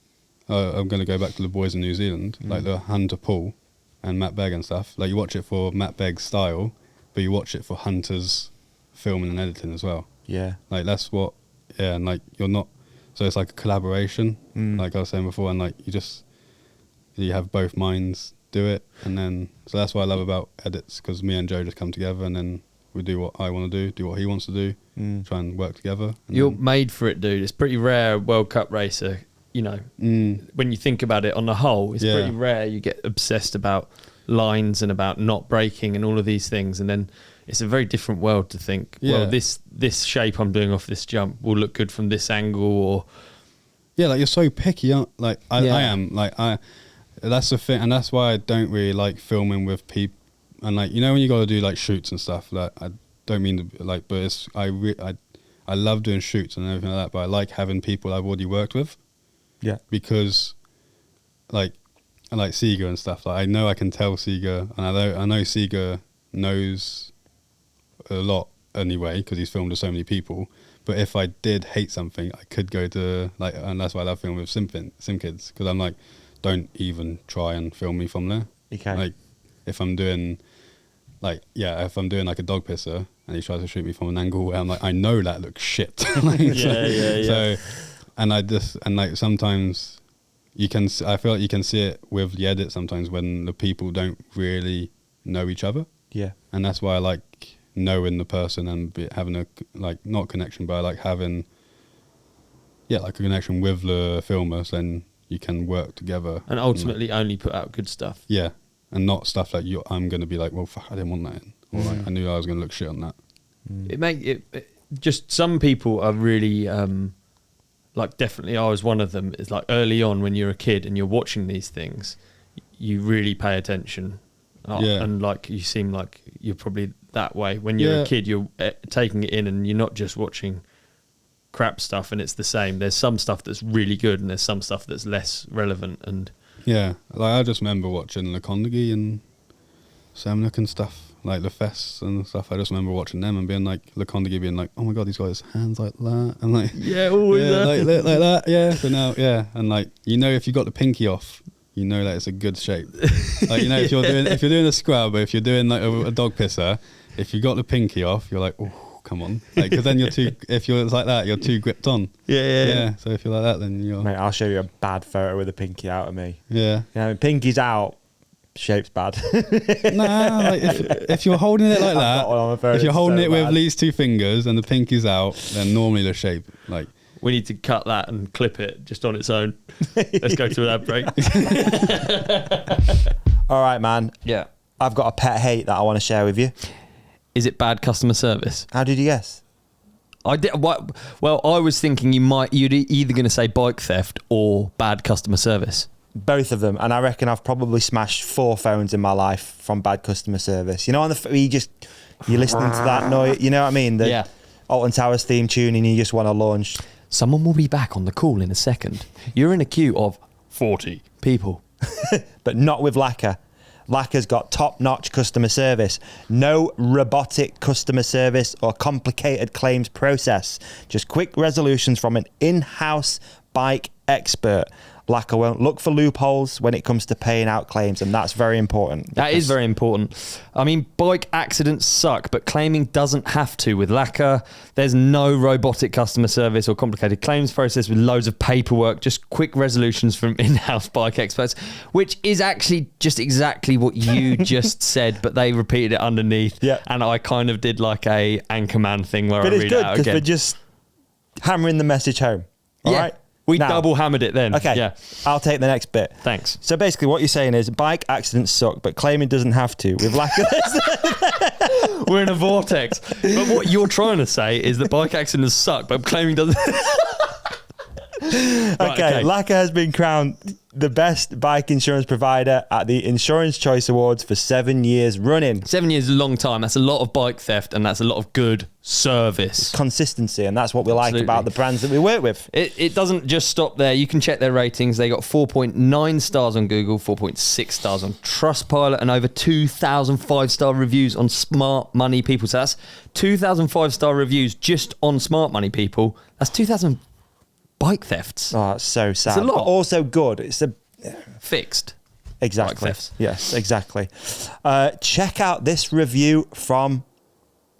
I'm going to go back to the boys in New Zealand, like the Hunter Paul and Matt Begg and stuff. Like, you watch it for Matt Begg's style, but you watch it for Hunter's filming and editing as well. Yeah. Like, that's what, and like, you're not, so it's like a collaboration, like I was saying before, and like, you have both minds do it, and then, so that's what I love about edits, because me and Joe just come together, and then we do what I want to do what he wants to do, try and work together. You're made for it, dude. It's pretty rare, World Cup racer. You know, when you think about it on the whole, it's pretty rare you get obsessed about lines and about not braking and all of these things, and then it's a very different world to think, well, this shape I'm doing off this jump will look good from this angle, or like, you're so picky, like I am, like that's the thing, and that's why I don't really like filming with people, and like, you know, when you got to do like shoots and stuff, like, I don't mean to, like, but it's I love doing shoots and everything like that, but I like having people I've already worked with. Yeah, because like, I like Seager and stuff. Like, I know I can tell Seager, and I know Seager knows a lot anyway, because he's filmed with so many people. But if I did hate something, I could go to, like, and that's why I love filming with Simkids, because I'm like, don't even try and film me from there. Okay. Like, if I'm doing like a dog pisser and he tries to shoot me from an angle where I'm like, I know that looks shit. Like, yeah. So. And like, sometimes I feel like you can see it with the edit sometimes when the people don't really know each other. Yeah. And that's why I like knowing the person and having a, like, not connection, but like having, like a connection with the filmers, then you can work together. And ultimately only put out good stuff. Yeah. And not stuff like I'm going to be like, well, fuck, I didn't want that in. Or like, I knew I was going to look shit on that. It just, some people are really, like, definitely I was one of them. It's like early on when you're a kid and you're watching these things, you really pay attention. And like, you seem like you're probably that way. When you're a kid, you're taking it in and you're not just watching crap stuff, and it's the same. There's some stuff that's really good and there's some stuff that's less relevant. And like I just remember watching LAKA and Semnock and stuff, like the fests and stuff. I just remember watching them and being like, LAKA being like, oh my god, these guys hands like that, and like always like that. So now and like, you know, if you got the pinky off, you know that it's a good shape. Like, you know, if you're doing a scrub, or if you're doing like a dog pisser, if you got the pinky off, you're like, oh, come on, like, because then if you're like that, you're too gripped on. Yeah. So if you're like that, then you're. Mate, I'll show you a bad photo with a pinky out of me. Yeah. Pinky's out, shape's bad. Nah, like if you're holding it like that, if you're holding it with these two fingers and the pinky's out, then normally the shape, like. We need to cut that and clip it just on its own. Let's go to that break. All right, man. Yeah. I've got a pet hate that I want to share with you. Is it bad customer service? How did you guess? I did. Well, I was thinking you'd either going to say bike theft or bad customer service. Both of them, and I reckon I've probably smashed 4 phones in my life from bad customer service. You know, on the you're listening to that noise. You know what I mean? The Alton Towers theme tune, and you just want to launch. Someone will be back on the call in a second. You're in a queue of 40 people, but not with LAKA. LAKA's got top-notch customer service. No robotic customer service or complicated claims process. Just quick resolutions from an in-house bike expert. LAKA won't look for loopholes when it comes to paying out claims, and that's very important. That is very important. I mean, bike accidents suck, but claiming doesn't have to with LAKA. There's no robotic customer service or complicated claims process with loads of paperwork, just quick resolutions from in-house bike experts, which is actually just exactly what you just said, but they repeated it underneath. Yeah. And I kind of did like a Anchorman thing where but I read it out again. But it's good because we're just hammering the message home. All right? We double hammered it then. Okay, yeah. I'll take the next bit. Thanks. So basically what you're saying is bike accidents suck, but claiming doesn't have to. With LAKA... We're in a vortex. But what you're trying to say is that bike accidents suck, but claiming doesn't... Okay, LAKA has been crowned the best bike insurance provider at the Insurance Choice Awards for 7 years running. 7 years is a long time. That's a lot of bike theft, and that's a lot of good service. Consistency, and that's what we like about the brands that we work with. It doesn't just stop there. You can check their ratings. They got 4.9 stars on Google, 4.6 stars on Trustpilot, and over 2,000 5-star reviews on Smart Money People. So that's 2,000 5-star reviews just on Smart Money People. That's 2,000 bike thefts. Oh, it's so sad. It's a lot. But also good. It's a fixed. Exactly. Bike thefts. Yes, exactly. Check out this review from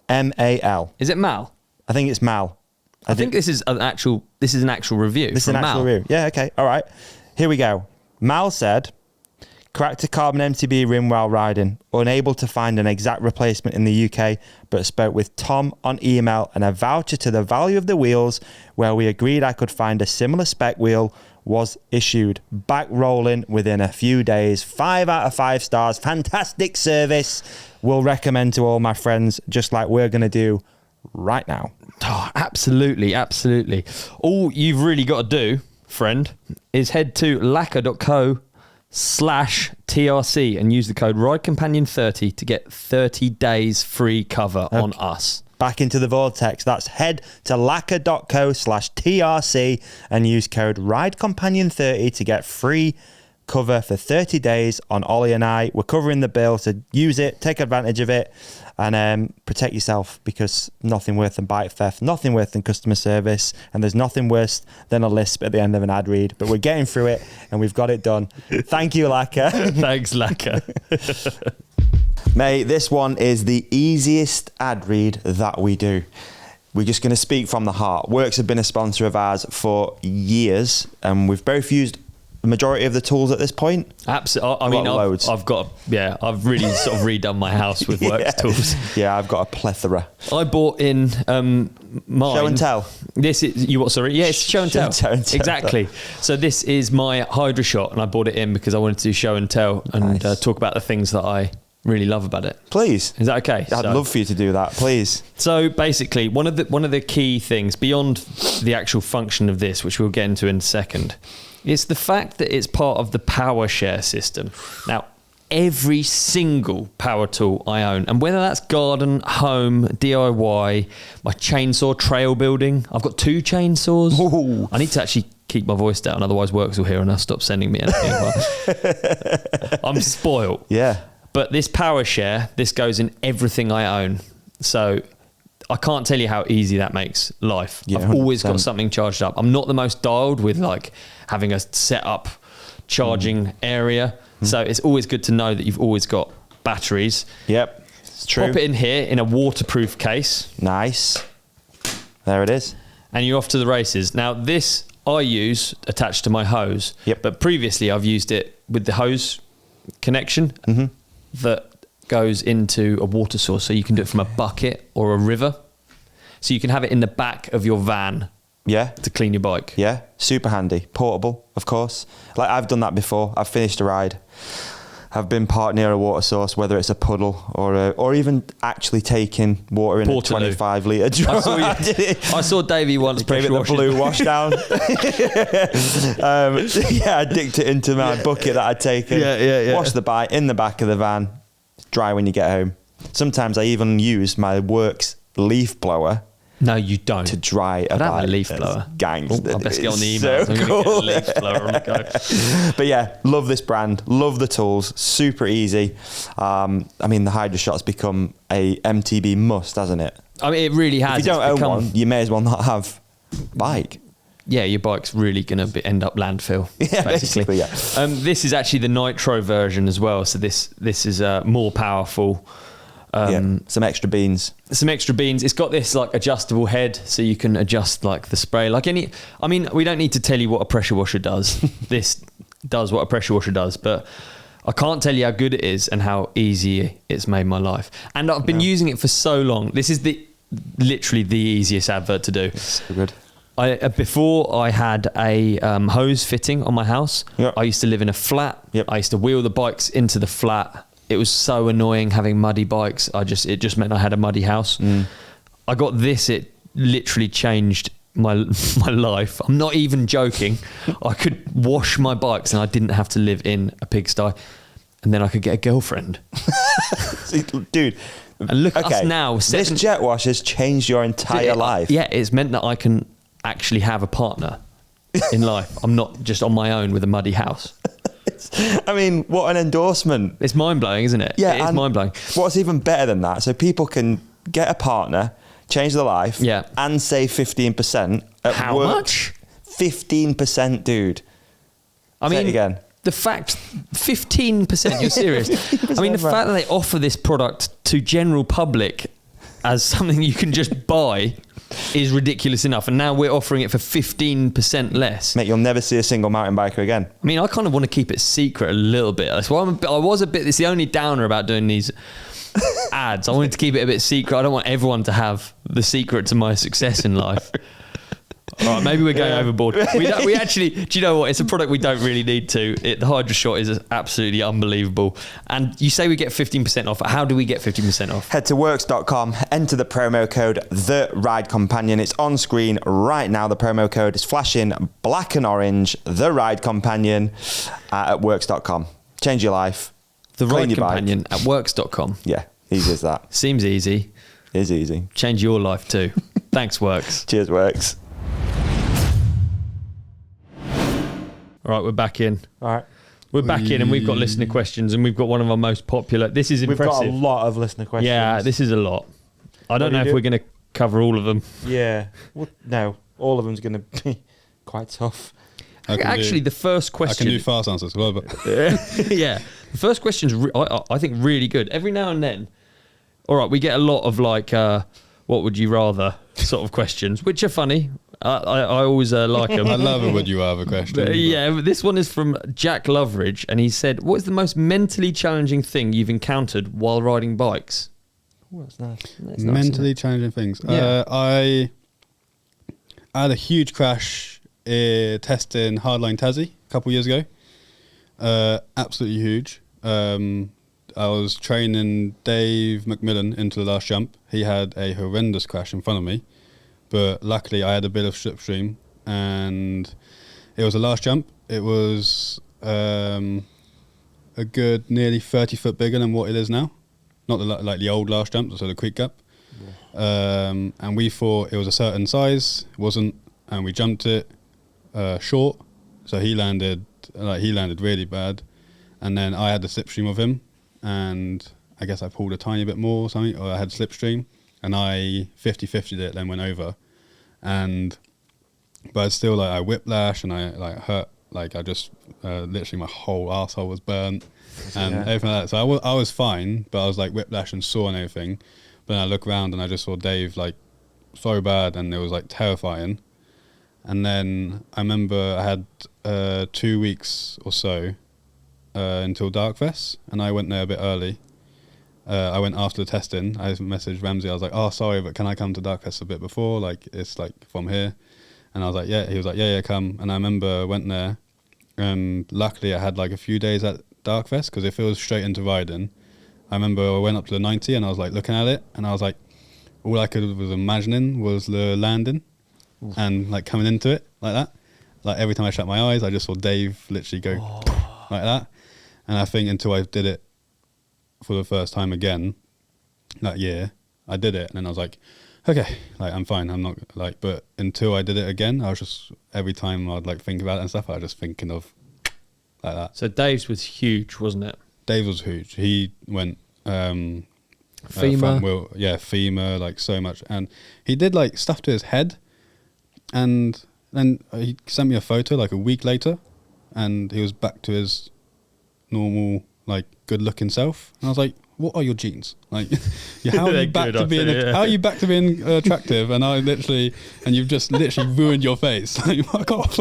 MAL. Is it Mal? I think it's Mal. I think this is an actual review. This is an actual review. Yeah, okay. All right. Here we go. Mal said, cracked a carbon MTB rim while riding, unable to find an exact replacement in the UK, but spoke with Tom on email and a voucher to the value of the wheels, where we agreed I could find a similar spec wheel was issued. Back rolling within a few days. 5 out of 5 stars. Fantastic service. Will recommend to all my friends, just like we're going to do right now. Oh, absolutely, absolutely. All you've really got to do, friend, is head to laka.co/TRC and use the code RIDECOMPANION30 to get 30 days free cover on us. Back into the vortex. That's head to laka.co/TRC and use code RIDECOMPANION30 to get free cover for 30 days on Ollie and I. We're covering the bill, so use it, take advantage of it, and protect yourself, because nothing worse than bike theft, nothing worse than customer service, and there's nothing worse than a lisp at the end of an ad read. But we're getting through it, and we've got it done. Thank you, LAKA. Thanks, LAKA. Mate, this one is the easiest ad read that we do. We're just going to speak from the heart. WORX have been a sponsor of ours for years, and we've both used the majority of the tools at this point? Absolutely. I mean, I've really sort of redone my house with WORX tools. Yeah, I've got a plethora. I bought in mine. Show and tell. This is you what? Sorry, yeah, it's show and tell. Exactly. So this is my Hydra shot, and I bought it in because I wanted to do show and tell and talk about the things that I really love about it. Please. Is that okay? I'd love for you to do that, please. So basically, one of the key things beyond the actual function of this, which we'll get into in a second, is the fact that it's part of the power share system. Now, every single power tool I own, and whether that's garden, home, DIY, my chainsaw trail building, I've got 2 chainsaws. Ooh. I need to actually keep my voice down, otherwise WORX will hear and they'll stop sending me anything. I'm spoiled. Yeah. But this power share, this goes in everything I own. So I can't tell you how easy that makes life. Yeah, I've always 100%. got something charged up. I'm not the most dialed with like having a set up charging area. So it's always good to know that you've always got batteries. Yep, it's true. Pop it in here in a waterproof case. Nice. There it is. And you're off to the races. Now this I use attached to my hose. Yep. But previously I've used it with the hose connection that goes into a water source. So you can do it from a bucket or a river. So you can have it in the back of your van. Yeah. To clean your bike. Yeah. Super handy. Portable, of course. Like I've done that before. I've finished a ride. I've been parked near a water source, whether it's a puddle or even actually taking water in a 25 litre drum. I saw Davey once gave it the blue wash down. I dipped it into my bucket that I'd taken. Yeah. Washed the bike in the back of the van. Dry when you get home. Sometimes I even use my WORX leaf blower. No, you don't. To dry a I don't bike. have a leaf blower. Gangster. I best get on the emails. So I'm cool. going to get a leaf blower on the go. But yeah, love this brand. Love the tools. Super easy. I mean, the Hydra Shot's become a MTB must, hasn't it? I mean, it really has. If you don't own one, you may as well not have a bike. Yeah, your bike's really going to end up landfill. Yeah, basically yeah. This is actually the Nitro version as well. So this is more powerful. Some extra beans. It's got this like adjustable head, so you can adjust like the spray. Like I mean, we don't need to tell you what a pressure washer does. This does what a pressure washer does, but I can't tell you how good it is and how easy it's made my life. And I've been using it for so long. This is literally the easiest advert to do. It's so good. Before I had a hose fitting on my house. Yep. I used to live in a flat. Yep. I used to wheel the bikes into the flat. It was so annoying having muddy bikes. It just meant I had a muddy house. I got this. It literally changed my life. I'm not even joking. I could wash my bikes and I didn't have to live in a pigsty. And then I could get a girlfriend. Dude. And look at us now. This jet wash has changed your entire life. Yeah, it's meant that I can actually have a partner in life. I'm not just on my own with a muddy house. I mean, what an endorsement. It's mind-blowing, isn't it? Yeah. It is mind-blowing. What's even better than that, so people can get a partner, change their life, and save 15%. How much? 15%, dude. I mean, say it again. The fact, 15%, you're serious? 15%, I mean, the fact that they offer this product to general public as something you can just buy is ridiculous enough, and now we're offering it for 15% less. Mate, you'll never see a single mountain biker again. I mean, I kind of want to keep it secret a little bit. That's why I was a bit. It's the only downer about doing these ads. I wanted to keep it a bit secret. I don't want everyone to have the secret to my success in life. All right, maybe we're going overboard. We actually, do you know what? It's a product we don't really need to. The Hydra Shot is absolutely unbelievable. And you say we get 15% off. How do we get 15% off? Head to WORX.com, enter the promo code The Ride Companion. It's on screen right now. The promo code is flashing black and orange. The Ride Companion at WORX.com. Change your life. The Ride Companion at WORX.com. Yeah, easy as that. Seems easy. It is easy. Change your life too. Thanks, WORX. Cheers, WORX. All right, we're back in. All right. We're back in and we've got listener questions and we've got one of our most popular. This is impressive. We've got a lot of listener questions. Yeah, this is a lot. I don't know if we're going to cover all of them. Yeah. Well, no, all of them's going to be quite tough. Actually, the first question... I can do fast answers. Whatever. Yeah. The first question's, I think, really good. Every now and then... All right, we get a lot of like, what would you rather sort of questions, which are funny. I always like them. I love a would you rather question. But this one is from Jack Loveridge, and he said, "What is the most mentally challenging thing you've encountered while riding bikes?" Oh, that's nice. That's Mentally challenging things. Yeah. I had a huge crash testing Hardline Tassie a couple years ago. Absolutely huge. I was training Dave McMillan into the last jump. He had a horrendous crash in front of me, but luckily I had a bit of slipstream, and it was the last jump. It was a good nearly 30 foot bigger than what it is now. Not like the old last jump, so the creek gap. Yeah. And we thought it was a certain size, it wasn't, and we jumped it short. So he landed really bad, and then I had the slipstream of him, and I guess I pulled a tiny bit more or something, or I had slipstream, and I 50-50'd it, then went over, but still, like, I whiplash and I like hurt, like I just literally my whole arsehole was burnt and everything like that. So I was fine, but I was like whiplash and sore and everything. But then I look around and I just saw Dave like so bad, and it was like terrifying. And then I remember I had 2 weeks or so until Darkfest, and I went there a bit early. I went after the testing. I messaged Ramsey. I was like, "Oh, sorry, but can I come to Darkfest a bit before? Like, it's like from here." And I was like, "Yeah." He was like, "Yeah, come." And I remember I went there, and luckily I had like a few days at Darkfest, because if it was straight into riding, I remember I went up to the 90 and I was like looking at it, and I was like, all I was imagining was the landing. Oof. And like coming into it like that. Like every time I shut my eyes, I just saw Dave literally go like that. And I think until I did it for the first time again that year, I did it, and then I was like, okay, like I'm fine, I'm not like, but until I did it again, I was just, every time I'd like think about it and stuff, I was just thinking of like that. So Dave's was huge, wasn't it? Dave was huge. He went femur, front wheel, femur, like so much, and he did like stuff to his head, and then he sent me a photo like a week later, and he was back to his normal, like, good-looking self. And I was like, "What are your genes? Like, how are you back to being? How are you back to being attractive?" And you've just literally ruined your face. Like, fuck off.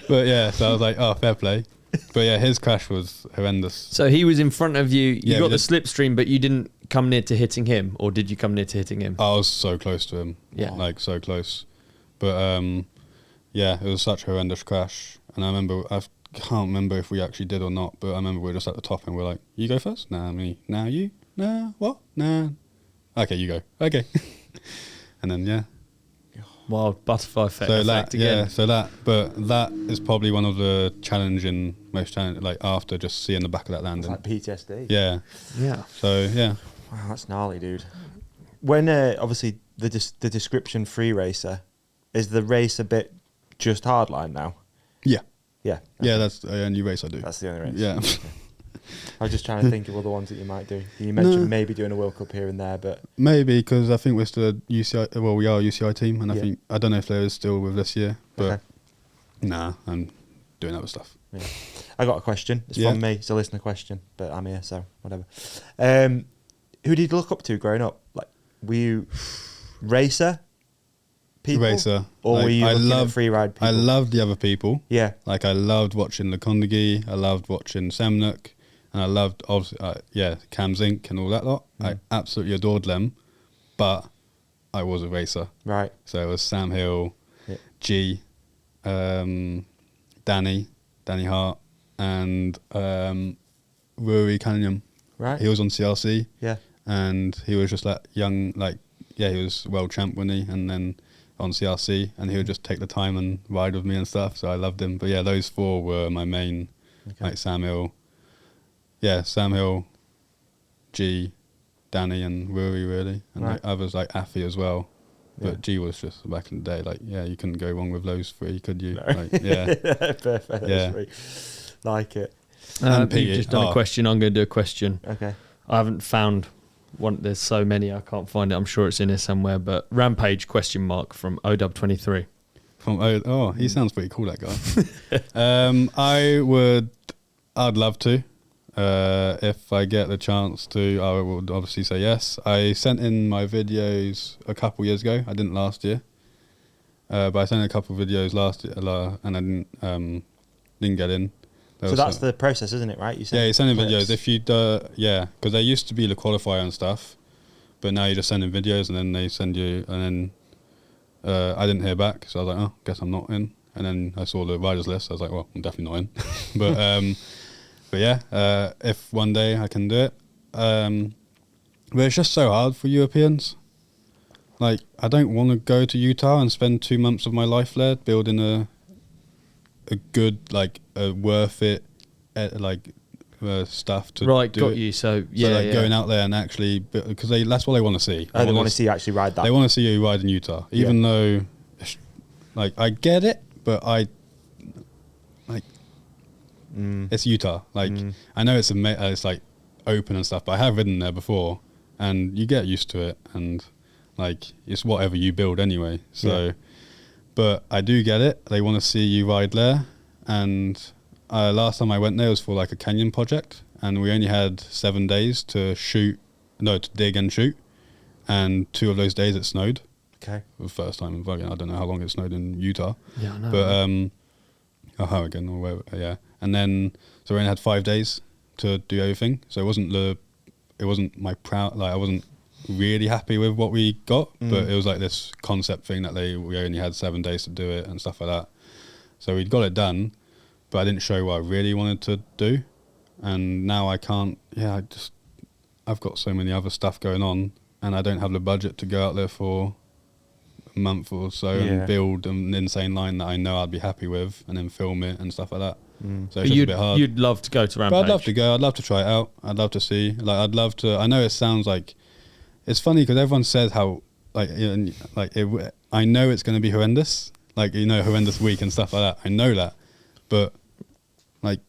But yeah, so I was like, "Oh, fair play." But yeah, his crash was horrendous. So he was in front of you. You got the slipstream, but you didn't come near to hitting him, or did you come near to hitting him? I was so close to him. Yeah, like so close. But yeah, it was such a horrendous crash, and I remember I can't remember if we actually did or not, but I remember we were just at the top and we were like, "You go first? Nah, me. Nah, you? Nah, what? Nah. Okay, you go. Okay." And then, yeah. Wild butterfly effect again. Yeah, so that is probably one of the most challenging, like after just seeing the back of that landing. It's like PTSD. Yeah. Yeah. So, yeah. Wow, that's gnarly, dude. When, obviously, the description free racer, is the race a bit just hardline now? Yeah. Yeah. Okay. Yeah, that's the only race I do. That's the only race. Yeah. Okay. I was just trying to think of other ones that you might do. You mentioned maybe doing a World Cup here and there, but maybe, because I think we're still a UCI. Well, we are a UCI team, and I don't know if there is still with this year, but nah, I'm doing other stuff. Yeah. I got a question. It's from me. It's a listener question, but I'm here, so whatever. Who did you look up to growing up? Like, were you racer people? Racer. Or were you looking at Freeride people? I loved the other people. Yeah. Like, I loved watching Lekondagi, I loved watching Samnuk, and I loved, obviously, Cam Zink and all that lot. I absolutely adored them, but I was a racer. Right. So it was Sam Hill, G, Danny Hart, and Rory Cunningham. Right. He was on CRC. Yeah. And he was just like young, like, he was world champ, wasn't he? And then on CRC, and he would just take the time and ride with me and stuff. So I loved him. But yeah, those four were my main, like Sam Hill, G, Danny, and Rory, really. And like others like Affy as well. But G was just back in the day, like, you couldn't go wrong with those three, could you? No. Like, Perfect. Yeah. Like it. You've just done a question. I'm going to do a question. Okay. I haven't found one. There's so many, I can't find it. I'm sure it's in here somewhere. But Rampage ? From OW23. He sounds pretty cool, that guy. I'd love to. If I get the chance to, I would obviously say yes. I sent in my videos a couple years ago. I didn't last year. But I sent a couple of videos last year, and I didn't get in. So that's the process, isn't it? Right? You send in videos. If you because there used to be the qualifier and stuff, but now you just send in videos, and then they send you, and then I didn't hear back, so I was like, oh, guess I'm not in. And then I saw the riders list. I was like, well, I'm definitely not in. but yeah, if one day I can do it. But it's just so hard for Europeans. Like, I don't want to go to Utah and spend 2 months of my life there building a good, like, a worth it, stuff to right, do got it. you. So yeah, going out there and actually, because that's what they want to see. They want to see you actually ride that. They want to see you ride in Utah, even though, like, I get it, but it's Utah. Like, I know it's like open and stuff, but I have ridden there before, and you get used to it, and like it's whatever you build anyway. So, but I do get it. They want to see you ride there, and last time I went there was for like a canyon project, and we only had 7 days to dig and shoot, and 2 of those days it snowed. Okay. The first time in Vuggen. I don't know how long it snowed in Utah. Yeah, I know. But Oregon or wherever, yeah. And then so we only had 5 days to do everything. So it wasn't my proud, like I wasn't really happy with what we got, but it was like this concept thing that we only had 7 days to do it and stuff like that. So we'd got it done, but I didn't show what I really wanted to do. And now I can't, I've got so many other stuff going on, and I don't have the budget to go out there for a month or so and build an insane line that I know I'd be happy with, and then film it and stuff like that. So it's just a bit hard. You'd love to go to Rampage. But I'd love to go. I'd love to try it out. I'd love to see. Like, I'd love to. I know it sounds like it's funny because everyone says how I know it's going to be horrendous. Like, horrendous week and stuff like that. I know that, but like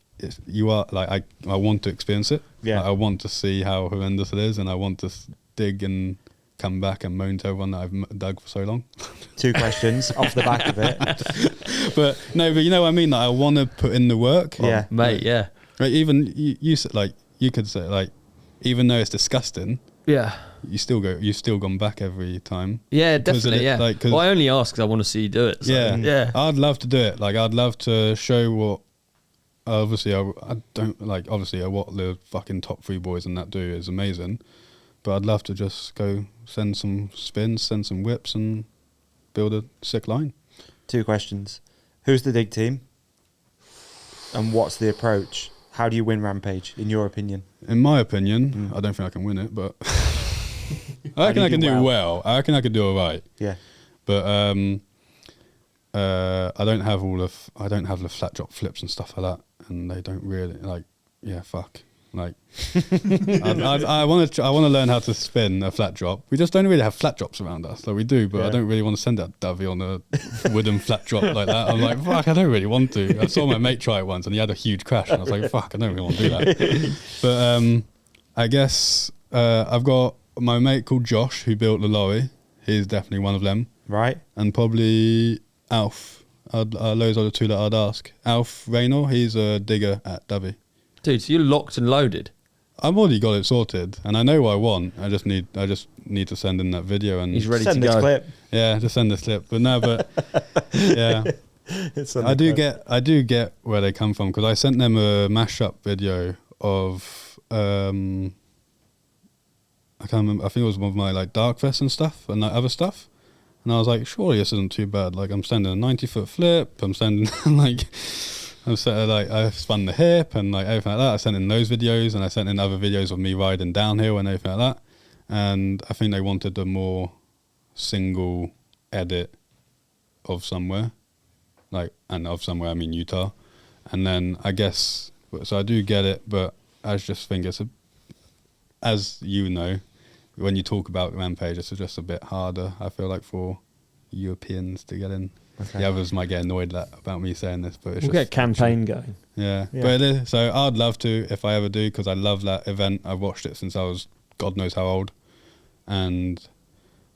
I want to experience it. Yeah, like, I want to see how horrendous it is, and I want to dig and come back and moan to everyone that I've dug for so long. 2 questions off the back of it. But you know what I mean? Like, I want to put in the work. Yeah. Mate, yeah. Right, even you said, like, you could say, like, even though it's disgusting, yeah, you've still gone back every time. Yeah, definitely, yeah. Like, well, I only ask because I want to see you do it. So. Yeah. I'd love to do it. Like, I'd love to show what, obviously, I don't, like, obviously, what the fucking top 3 boys and that do is amazing. But I'd love to just go send some spins, send some whips, and build a sick line. 2 questions. Who's the dig team? And what's the approach? How do you win Rampage, in your opinion? In my opinion, I don't think I can win it, but I reckon I can do well. I reckon I could do all right. Yeah. But I don't have the flat drop flips and stuff like that, and they don't really fuck. Like, I want to learn how to spin a flat drop. We just don't really have flat drops around us. Like, we do, but I don't really want to send that Davi on a wooden flat drop like that. I'm like, fuck, I don't really want to. I saw my mate try it once, and he had a huge crash, and I was like, fuck, I don't really want to do that. But I guess I've got my mate called Josh who built the lorry. He's definitely one of them. Right. And probably Alf. Those are the 2 that I'd ask. Alf Raynor, he's a digger at Davi. Dude, so you're locked and loaded. I've already got it sorted, and I know what I want. I just need to send in that video, and he's ready send to this go. Clip. Yeah, just send this clip. But no, yeah, I do get where they come from, because I sent them a mashup video of I can't remember. I think it was one of my like Darkfest and stuff and that other stuff, and I was like, surely this isn't too bad. Like, I'm sending a 90-foot flip. I'm sending I spun the hip and like everything like that. I sent in those videos, and I sent in other videos of me riding downhill and everything like that. And I think they wanted a more single edit of somewhere, and of somewhere I mean Utah. And then I guess, so I do get it, but I just think it's as you know, when you talk about Rampage, it's just a bit harder, I feel like, for Europeans to get in. Okay. The others might get annoyed about me saying this, but we'll get a campaign going. Yeah. But it is, so I'd love to, if I ever do, because I love that event. I've watched it since I was God knows how old, and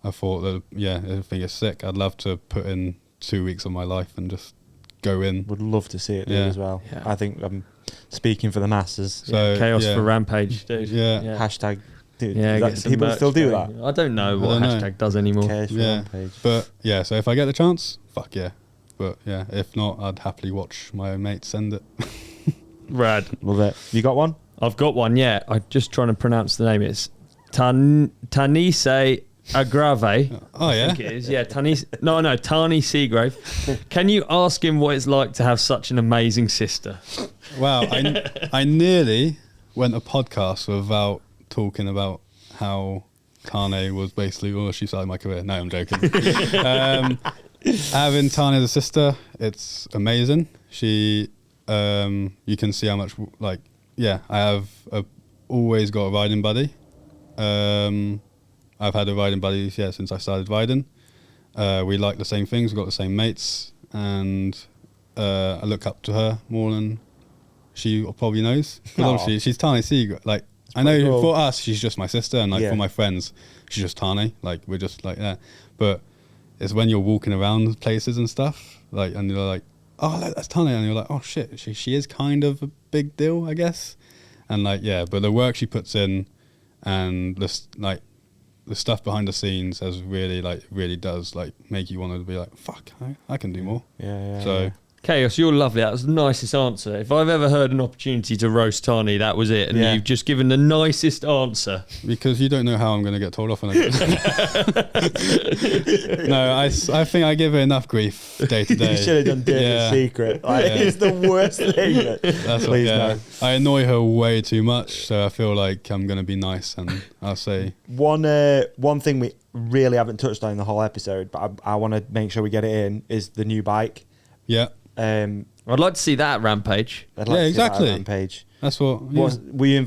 I thought that I think it's sick. I'd love to put in 2 weeks of my life and just go in. Would love to see it as well. Yeah. I think I'm speaking for the masses. So Chaos for Rampage, dude. Yeah. Hashtag. Dude, people still do that? I don't know what hashtag does anymore. Rampage. But so if I get the chance, fuck yeah. But yeah, if not, I'd happily watch my own mates send it. Rad. Love it. You got one? I've got one, yeah. I'm just trying to pronounce the name. It's Tahnee Seagrave. Oh, I yeah? think it is. Yeah, Tahnee Seagrave. Can you ask him what it's like to have such an amazing sister? Wow, I nearly went a podcast without talking about how Tahnee was basically, she started my career. No, I'm joking. Having Tahnee as a sister, it's amazing. She, you can see how much, I have always got a riding buddy. I've had a riding buddy, since I started riding. We like the same things, we've got the same mates, and I look up to her more than she probably knows. Because obviously she's Tahnee Seagrave. Like, I know cool. For us, she's just my sister, and for my friends, she's just Tahnee. Like, we're just like that. But it's when you're walking around places and stuff, like, and you're like, oh, that's Tahnee, and you're like, oh shit, she is kind of a big deal, I guess. And but the work she puts in, and the stuff behind the scenes really does make you want to be like, fuck, I can do more. So Kaos, you're lovely. That was the nicest answer. If I've ever heard an opportunity to roast Tahnee, that was it. And you've just given the nicest answer. Because you don't know how I'm going to get told off on it. No, I think I give her enough grief day to day. You should have done Dirty Secret. It's the worst thing. That's what, no. I annoy her way too much, so I feel like I'm going to be nice, and I'll say... One thing we really haven't touched on in the whole episode, but I want to make sure we get it in, is the new bike. Yeah. I'd like to see that at Rampage. I'd like to see that at Rampage. That's what. Yeah. Were you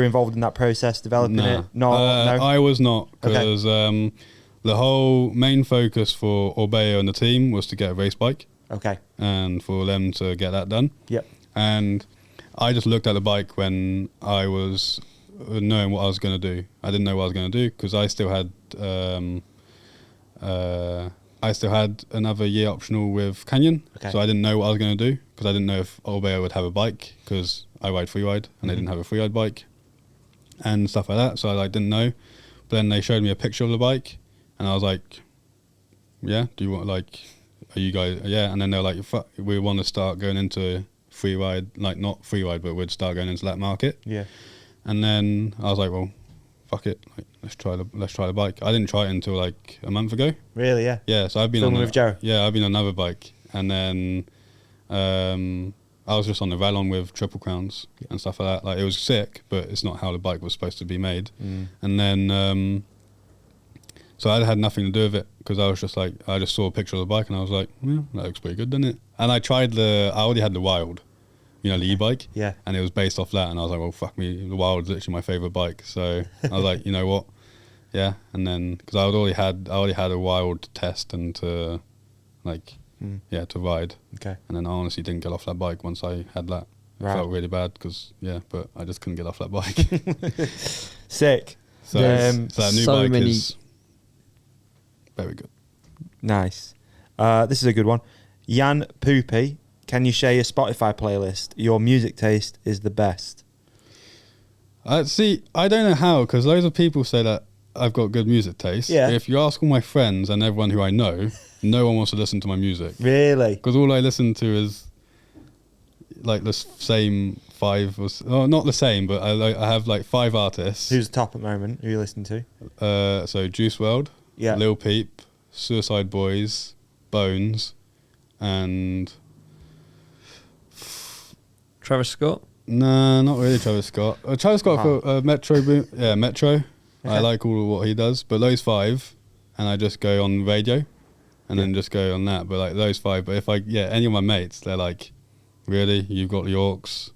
involved in that process, developing it? No, I was not, because the whole main focus for Orbeo and the team was to get a race bike. Okay. And for them to get that done. Yep. And I just looked at the bike when I was knowing what I was going to do. I didn't know what I was going to do because I still had another year optional with Canyon, so I didn't know what I was going to do because I didn't know if Orbeo would have a bike because I ride Freeride and they didn't have a Freeride bike and stuff like that, so I didn't know. But then they showed me a picture of the bike and I was like, yeah, do you want are you guys, and then they're like, fuck, we want to start going into Freeride, not Freeride, but we'd start going into that market. Yeah. And then I was like, well, fuck it, let's try the bike. I didn't try it until a month ago. Really? Yeah. Yeah. So I've been with Joe. Yeah, I've been on another bike, and then I was just on the Rallon with Triple Crowns and stuff like that. It was sick, but it's not how the bike was supposed to be made. And then so I had nothing to do with it because I was just I just saw a picture of the bike and I was like, yeah, that looks pretty good, doesn't it? And I already had the Wild. The e-bike, and it was based off that, and I was like, well, fuck me, the Wild's literally my favourite bike, so I was like, you know what, and then, because I already had a Wild test and to, to ride, and then I honestly didn't get off that bike once I had that. It felt really bad, because, but I just couldn't get off that bike. Sick. So that new bike is very good. Nice. This is a good one. Jan Poopy. Can you share your Spotify playlist? Your music taste is the best. See, I don't know how, because loads of people say that I've got good music taste. Yeah. If you ask all my friends and everyone who I know, no one wants to listen to my music. Really? Because all I listen to is the same five, not the same, but I have 5 artists. Who's the top at the moment? Who are you listening to? So Juice WRLD, Lil Peep, Suicide Boys, Bones, and... Travis Scott? No, not really Travis Scott. Travis Scott for Metro. Metro. Okay. I like all of what he does, but those 5, and I just go on radio, and then just go on that. But those 5. But if any of my mates, they're like, really, you've got the Yorks,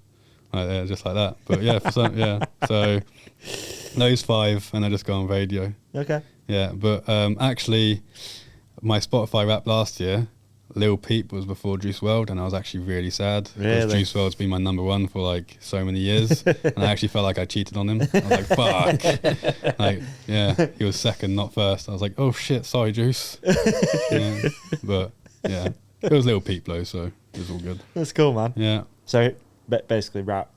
just like that. But for some, So those 5, and I just go on radio. Okay. Yeah, but actually, my Spotify rap last year. Lil Peep was before Juice WRLD, and I was actually really sad because Juice WRLD's been my number 1 for so many years, and I actually felt like I cheated on him. I was like, fuck. He was second, not first. I was like, oh shit, sorry, Juice. But it was Lil Peep though, so it was all good. That's cool, man. Yeah. So basically rap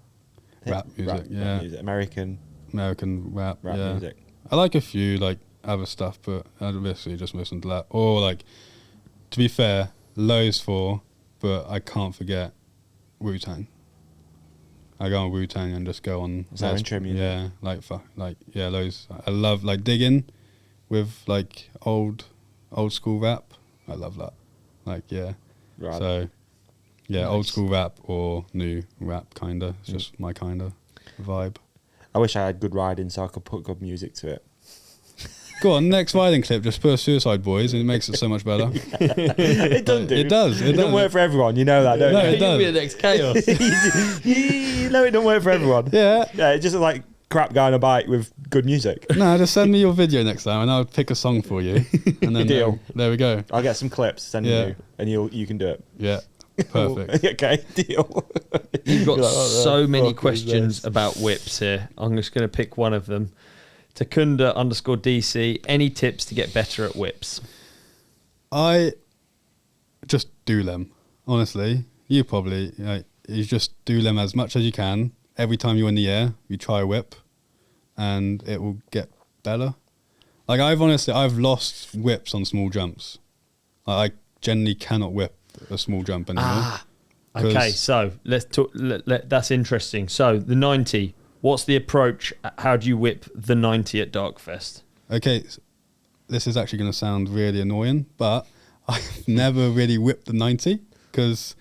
music, music, American rap music. I like a few other stuff, but I basically just listen to that or to be fair, loads for, but I can't forget Wu-Tang. I go on Wu-Tang and just go on. Is that intro music? Yeah, loads. I love like digging with like old school rap. I love that. Like Right. So yeah, Nice. old school rap or new rap kinda. It's just my kinda vibe. I wish I had good riding so I could put good music to it. Go on, next riding clip, just put Suicide Boys and it makes it so much better. It doesn't do. It does. It doesn't work for everyone. You know that, don't No, you? it does. You'll be the next Chaos. You know it don't work for everyone. Yeah. Yeah, it's just like crap guy on a bike with good music. No, just send me your video next time and I'll pick a song for you. And then Deal. There we go. I'll get some clips, send you, and you can do it. Yeah. Perfect. Okay, deal. You've got You're like, what the so many fuck is questions this? about whips here. I'm just going to pick one of them. Takunda_DC, any tips to get better at whips? I just do them. Honestly, you probably you just do them as much as you can. Every time you're in the air, you try a whip, and it will get better. Like I've lost whips on small jumps. I generally cannot whip a small jump anymore. Okay, so let's talk. That's interesting. So the 90. What's the approach? How do you whip the 90 at Darkfest? Okay, this is actually going to sound really annoying, but I've never really whipped the 90 because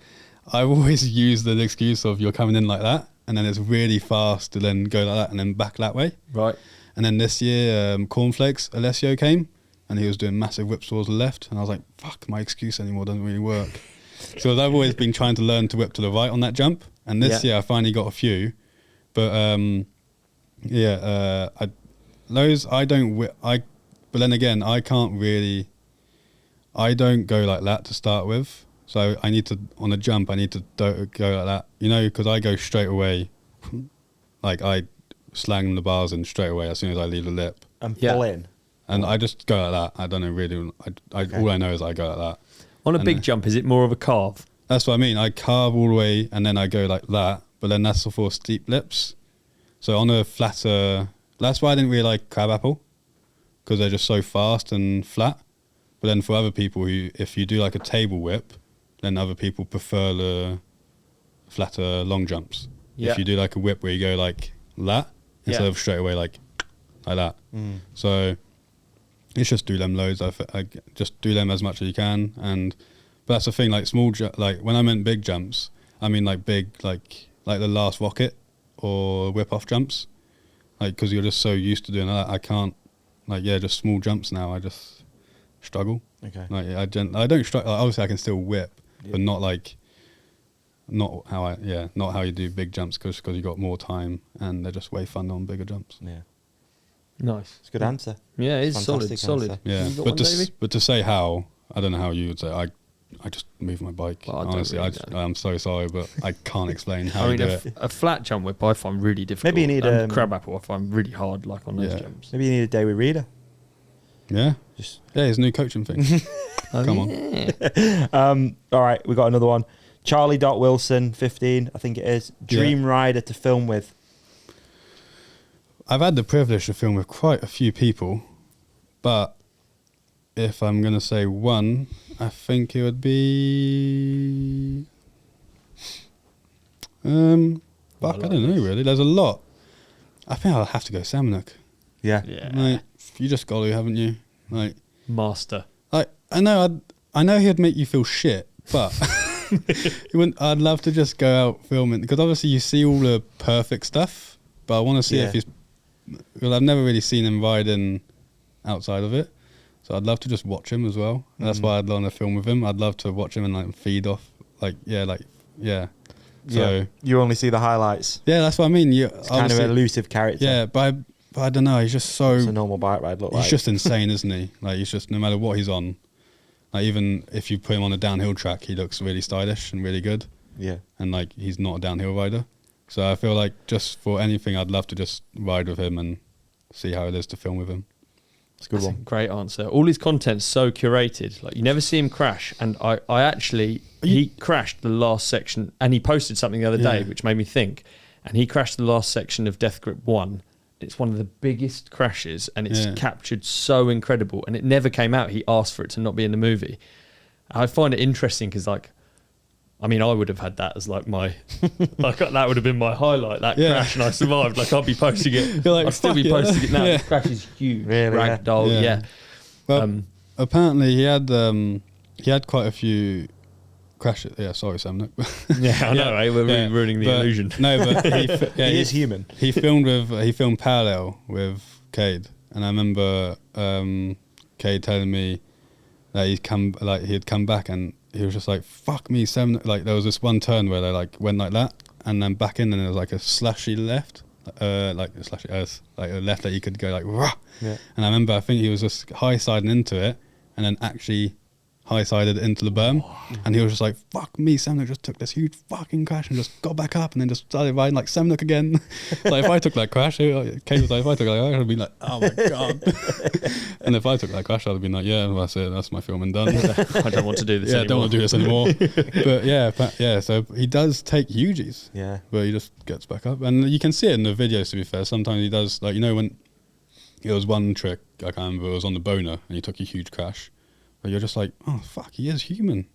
I've always used the excuse of you're coming in like that, and then it's really fast to then go like that and then back that way. Right. And then this year, Cornflakes Alessio came, and he was doing massive whips towards the left, and I was like, fuck, my excuse anymore doesn't really work. So I've always been trying to learn to whip to the right on that jump, and this year I finally got a few. But I don't whip. But then again, I can't really. I don't go like that to start with. So I need to on a jump. I need to go like that, because I go straight away. Like I slang the bars in straight away as soon as I leave the lip, And pull in. and I just go like that. I don't know really. All I know is I go like that. On a big jump, is it more of a carve? That's what I mean. I carve all the way and then I go like that, but then that's for steep lips. So on a flatter, that's why I didn't really like Crabapple, because they're just so fast and flat. But then for other people, if you do like a table whip, then other people prefer the flatter long jumps. Yeah. If you do like a whip where you go like that, instead of straight away like that. So it's just do them loads. I just do them as much as you can. But that's the thing, like like when I meant big jumps, I mean like big, like the last rocket or whip off jumps, like because you're just so used to doing that. I can't, just small jumps now. I just struggle. Okay. Like I don't struggle. Like, obviously I can still whip, but not how you do big jumps because you got more time and they're just way fun on bigger jumps. Yeah. Nice. It's a good answer. Yeah, it is Fantastic solid. answer. Yeah, You got one, Davey? but to say how, I don't know how you would say. I just move my bike. Well, I don't honestly, really know. I'm so sorry, but I can't explain how I you mean, do it. a flat jump whip I find really difficult. Maybe you need, and Crabapple I find really hard, like on those Yeah. jumps. Maybe you need a day with Reader. Yeah, Just his new coaching thing. Come on. All right, we got another one. Charlie.Wilson, 15, I think it is. Dream rider to film with. I've had the privilege to film with quite a few people, but if I'm going to say one, I think it would be... I don't know really. There's a lot. I think I'll have to go Samanuk. Yeah. Yeah. Like, you just got to, haven't you? Like, Master. like I know he'd make you feel shit, but I'd love to just go out filming, because obviously you see all the perfect stuff, but I want to see if he's, because I've never really seen him riding outside of it, so I'd love to just watch him as well. And that's why I'd want to film with him. I'd love to watch him and like feed off, So you only see the highlights. yeah, that's what I mean. It's kind of an elusive character. Yeah, but I don't know. He's just so. It's a normal bike ride look like. He's just insane, isn't he? Like he's just, no matter what he's on, like even if you put him on a downhill track, he looks really stylish and really good. Yeah. And like he's not a downhill rider, so I feel like just for anything, I'd love to just ride with him and see how it is to film with him. It's a good That's a one. great answer. All his content's so curated. Like you never see him crash. And I actually, he crashed the last section, and he posted something the other day, which made me think. And he crashed the last section of Deathgrip 1. It's one of the biggest crashes, and it's captured so incredible. And it never came out. He asked for it to not be in the movie. I find it interesting because, like, I mean, I would have had that as like my, like that would have been my highlight. That crash, and I survived. Like, I'll be posting it. Like, I'll still be posting it now. This crash is huge. Really, Ragdoll, yeah. Well, apparently he had quite a few crashes. Yeah, sorry, Sam. Yeah, I know. Eh? We're really ruining the illusion. No, but he is human. He filmed parallel with Cade, and I remember Cade telling me that he had come back and he was just like, fuck me, 7. Like, there was this one turn where they like went like that and then back in, and there was like a slashy left, like a slashy like a left that you could go like rah. Yeah. And I remember, I think he was just high siding into it and then actually high sided into the berm, and he was just like, fuck me, Semnook just took this huge fucking crash and just got back up and then just started riding like Semnook again. Like, if I took that crash, Kate was like, if I took that crash, I'd be like, oh my god. And if I took that crash, I'd be like, yeah, that's it, that's my filming done. I don't want to do this anymore. I don't want to do this anymore. But yeah, so he does take hugies. Yeah. But he just gets back up. And you can see it in the videos, to be fair. Sometimes he does, like, you know, when it was one trick, I can't remember, it was on the boner and he took a huge crash. But you're just like, oh, fuck, he is human.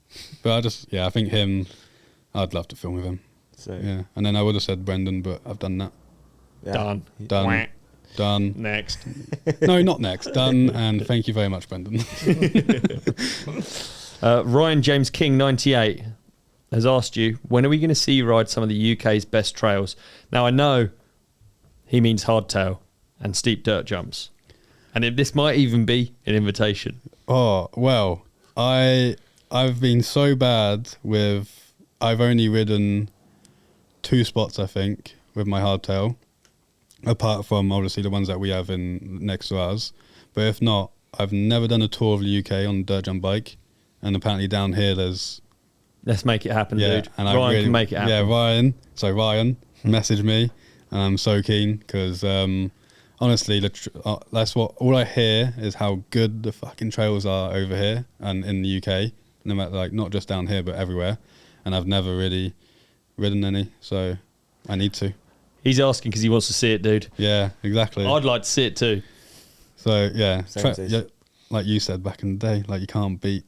But I think him, I'd love to film with him. So, yeah. And then I would have said Brendan, but I've done that. Yeah. Done. Next. No, not next. Done. And thank you very much, Brendan. Ryan James King 98 has asked you, when are we going to see you ride some of the UK's best trails? Now, I know he means hardtail and steep dirt jumps. And this might even be an invitation. Oh, well, I've been so bad with, I've only ridden 2 spots, I think, with my hardtail, apart from obviously the ones that we have in next to us. But if not, I've never done a tour of the UK on a dirt jump bike. And apparently down here there's... Let's make it happen, dude. And Ryan can make it happen. Yeah, Ryan, message me, and I'm so keen, because... honestly, that's what all I hear is how good the fucking trails are over here and in the UK, no matter, like, not just down here but everywhere. And I've never really ridden any, so I need to. He's asking because he wants to see it, dude. Yeah, exactly. I'd like to see it too. So yeah, like you said back in the day, like you can't beat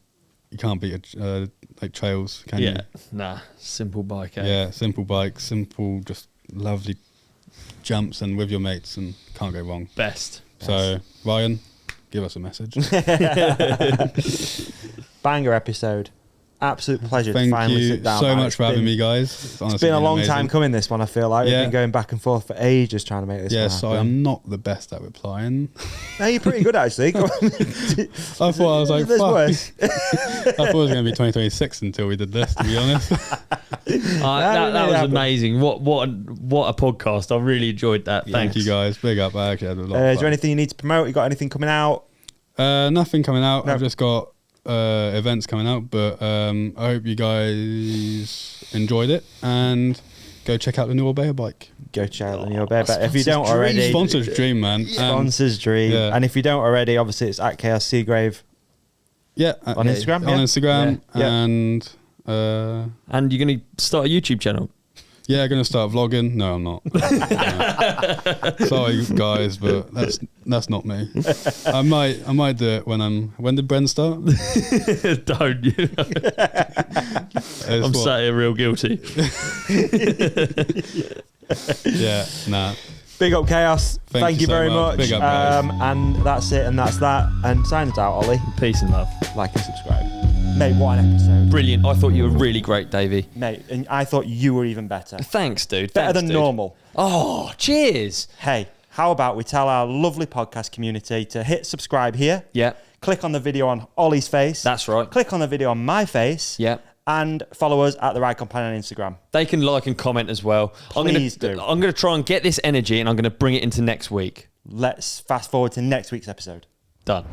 like trails, can you? Nah, simple bike. Yeah, simple bike, simple, just lovely jumps and with your mates, and can't go wrong. Best. So Ryan, give us a message. Banger episode. Absolute pleasure Thank to finally you sit down. so much for having me, guys. It's been a long time coming, this one, I feel like. We've been going back and forth for ages trying to make this one happen. So I'm not the best at replying. No, you're pretty good, actually. I thought I was like, fuck. I thought it was going to be 2026 until we did this, to be honest. That was amazing. What a podcast. I really enjoyed that. Thank you, guys. Big up. I actually had a lot of fun. Is there anything you need to promote? You got anything coming out? Nothing coming out. No. I've just got events coming out, but I hope you guys enjoyed it, and go check out the new Orbea bike. Go check out the new Orbea bike. If you don't already, sponsor's dream, man. Sponsor's dream. Yeah. And if you don't already, obviously it's at Kaos Seagrave. Yeah, on Instagram. On Instagram, and you're going to start a YouTube channel. Yeah, going to start vlogging. No, I'm not. Sorry, guys, but that's not me. I might do it when did Bren start? Don't you? I'm sat here real guilty. Yeah, nah. Big up Kaos. Thank you very much. Big up, guys. And that's it, and that's that. And sign us out, Ollie. Peace and love. Like and subscribe. Mate, what an episode. Brilliant. I thought you were really great, Davey. Mate, and I thought you were even better. Thanks, dude. Better than normal. Oh, cheers. Hey, how about we tell our lovely podcast community to hit subscribe here. Yeah. Click on the video on Ollie's face. That's right. Click on the video on my face. Yeah. And follow us at The Ride Companion on Instagram. They can like and comment as well. Please do. I'm going to try and get this energy, and I'm going to bring it into next week. Let's fast forward to next week's episode. Done.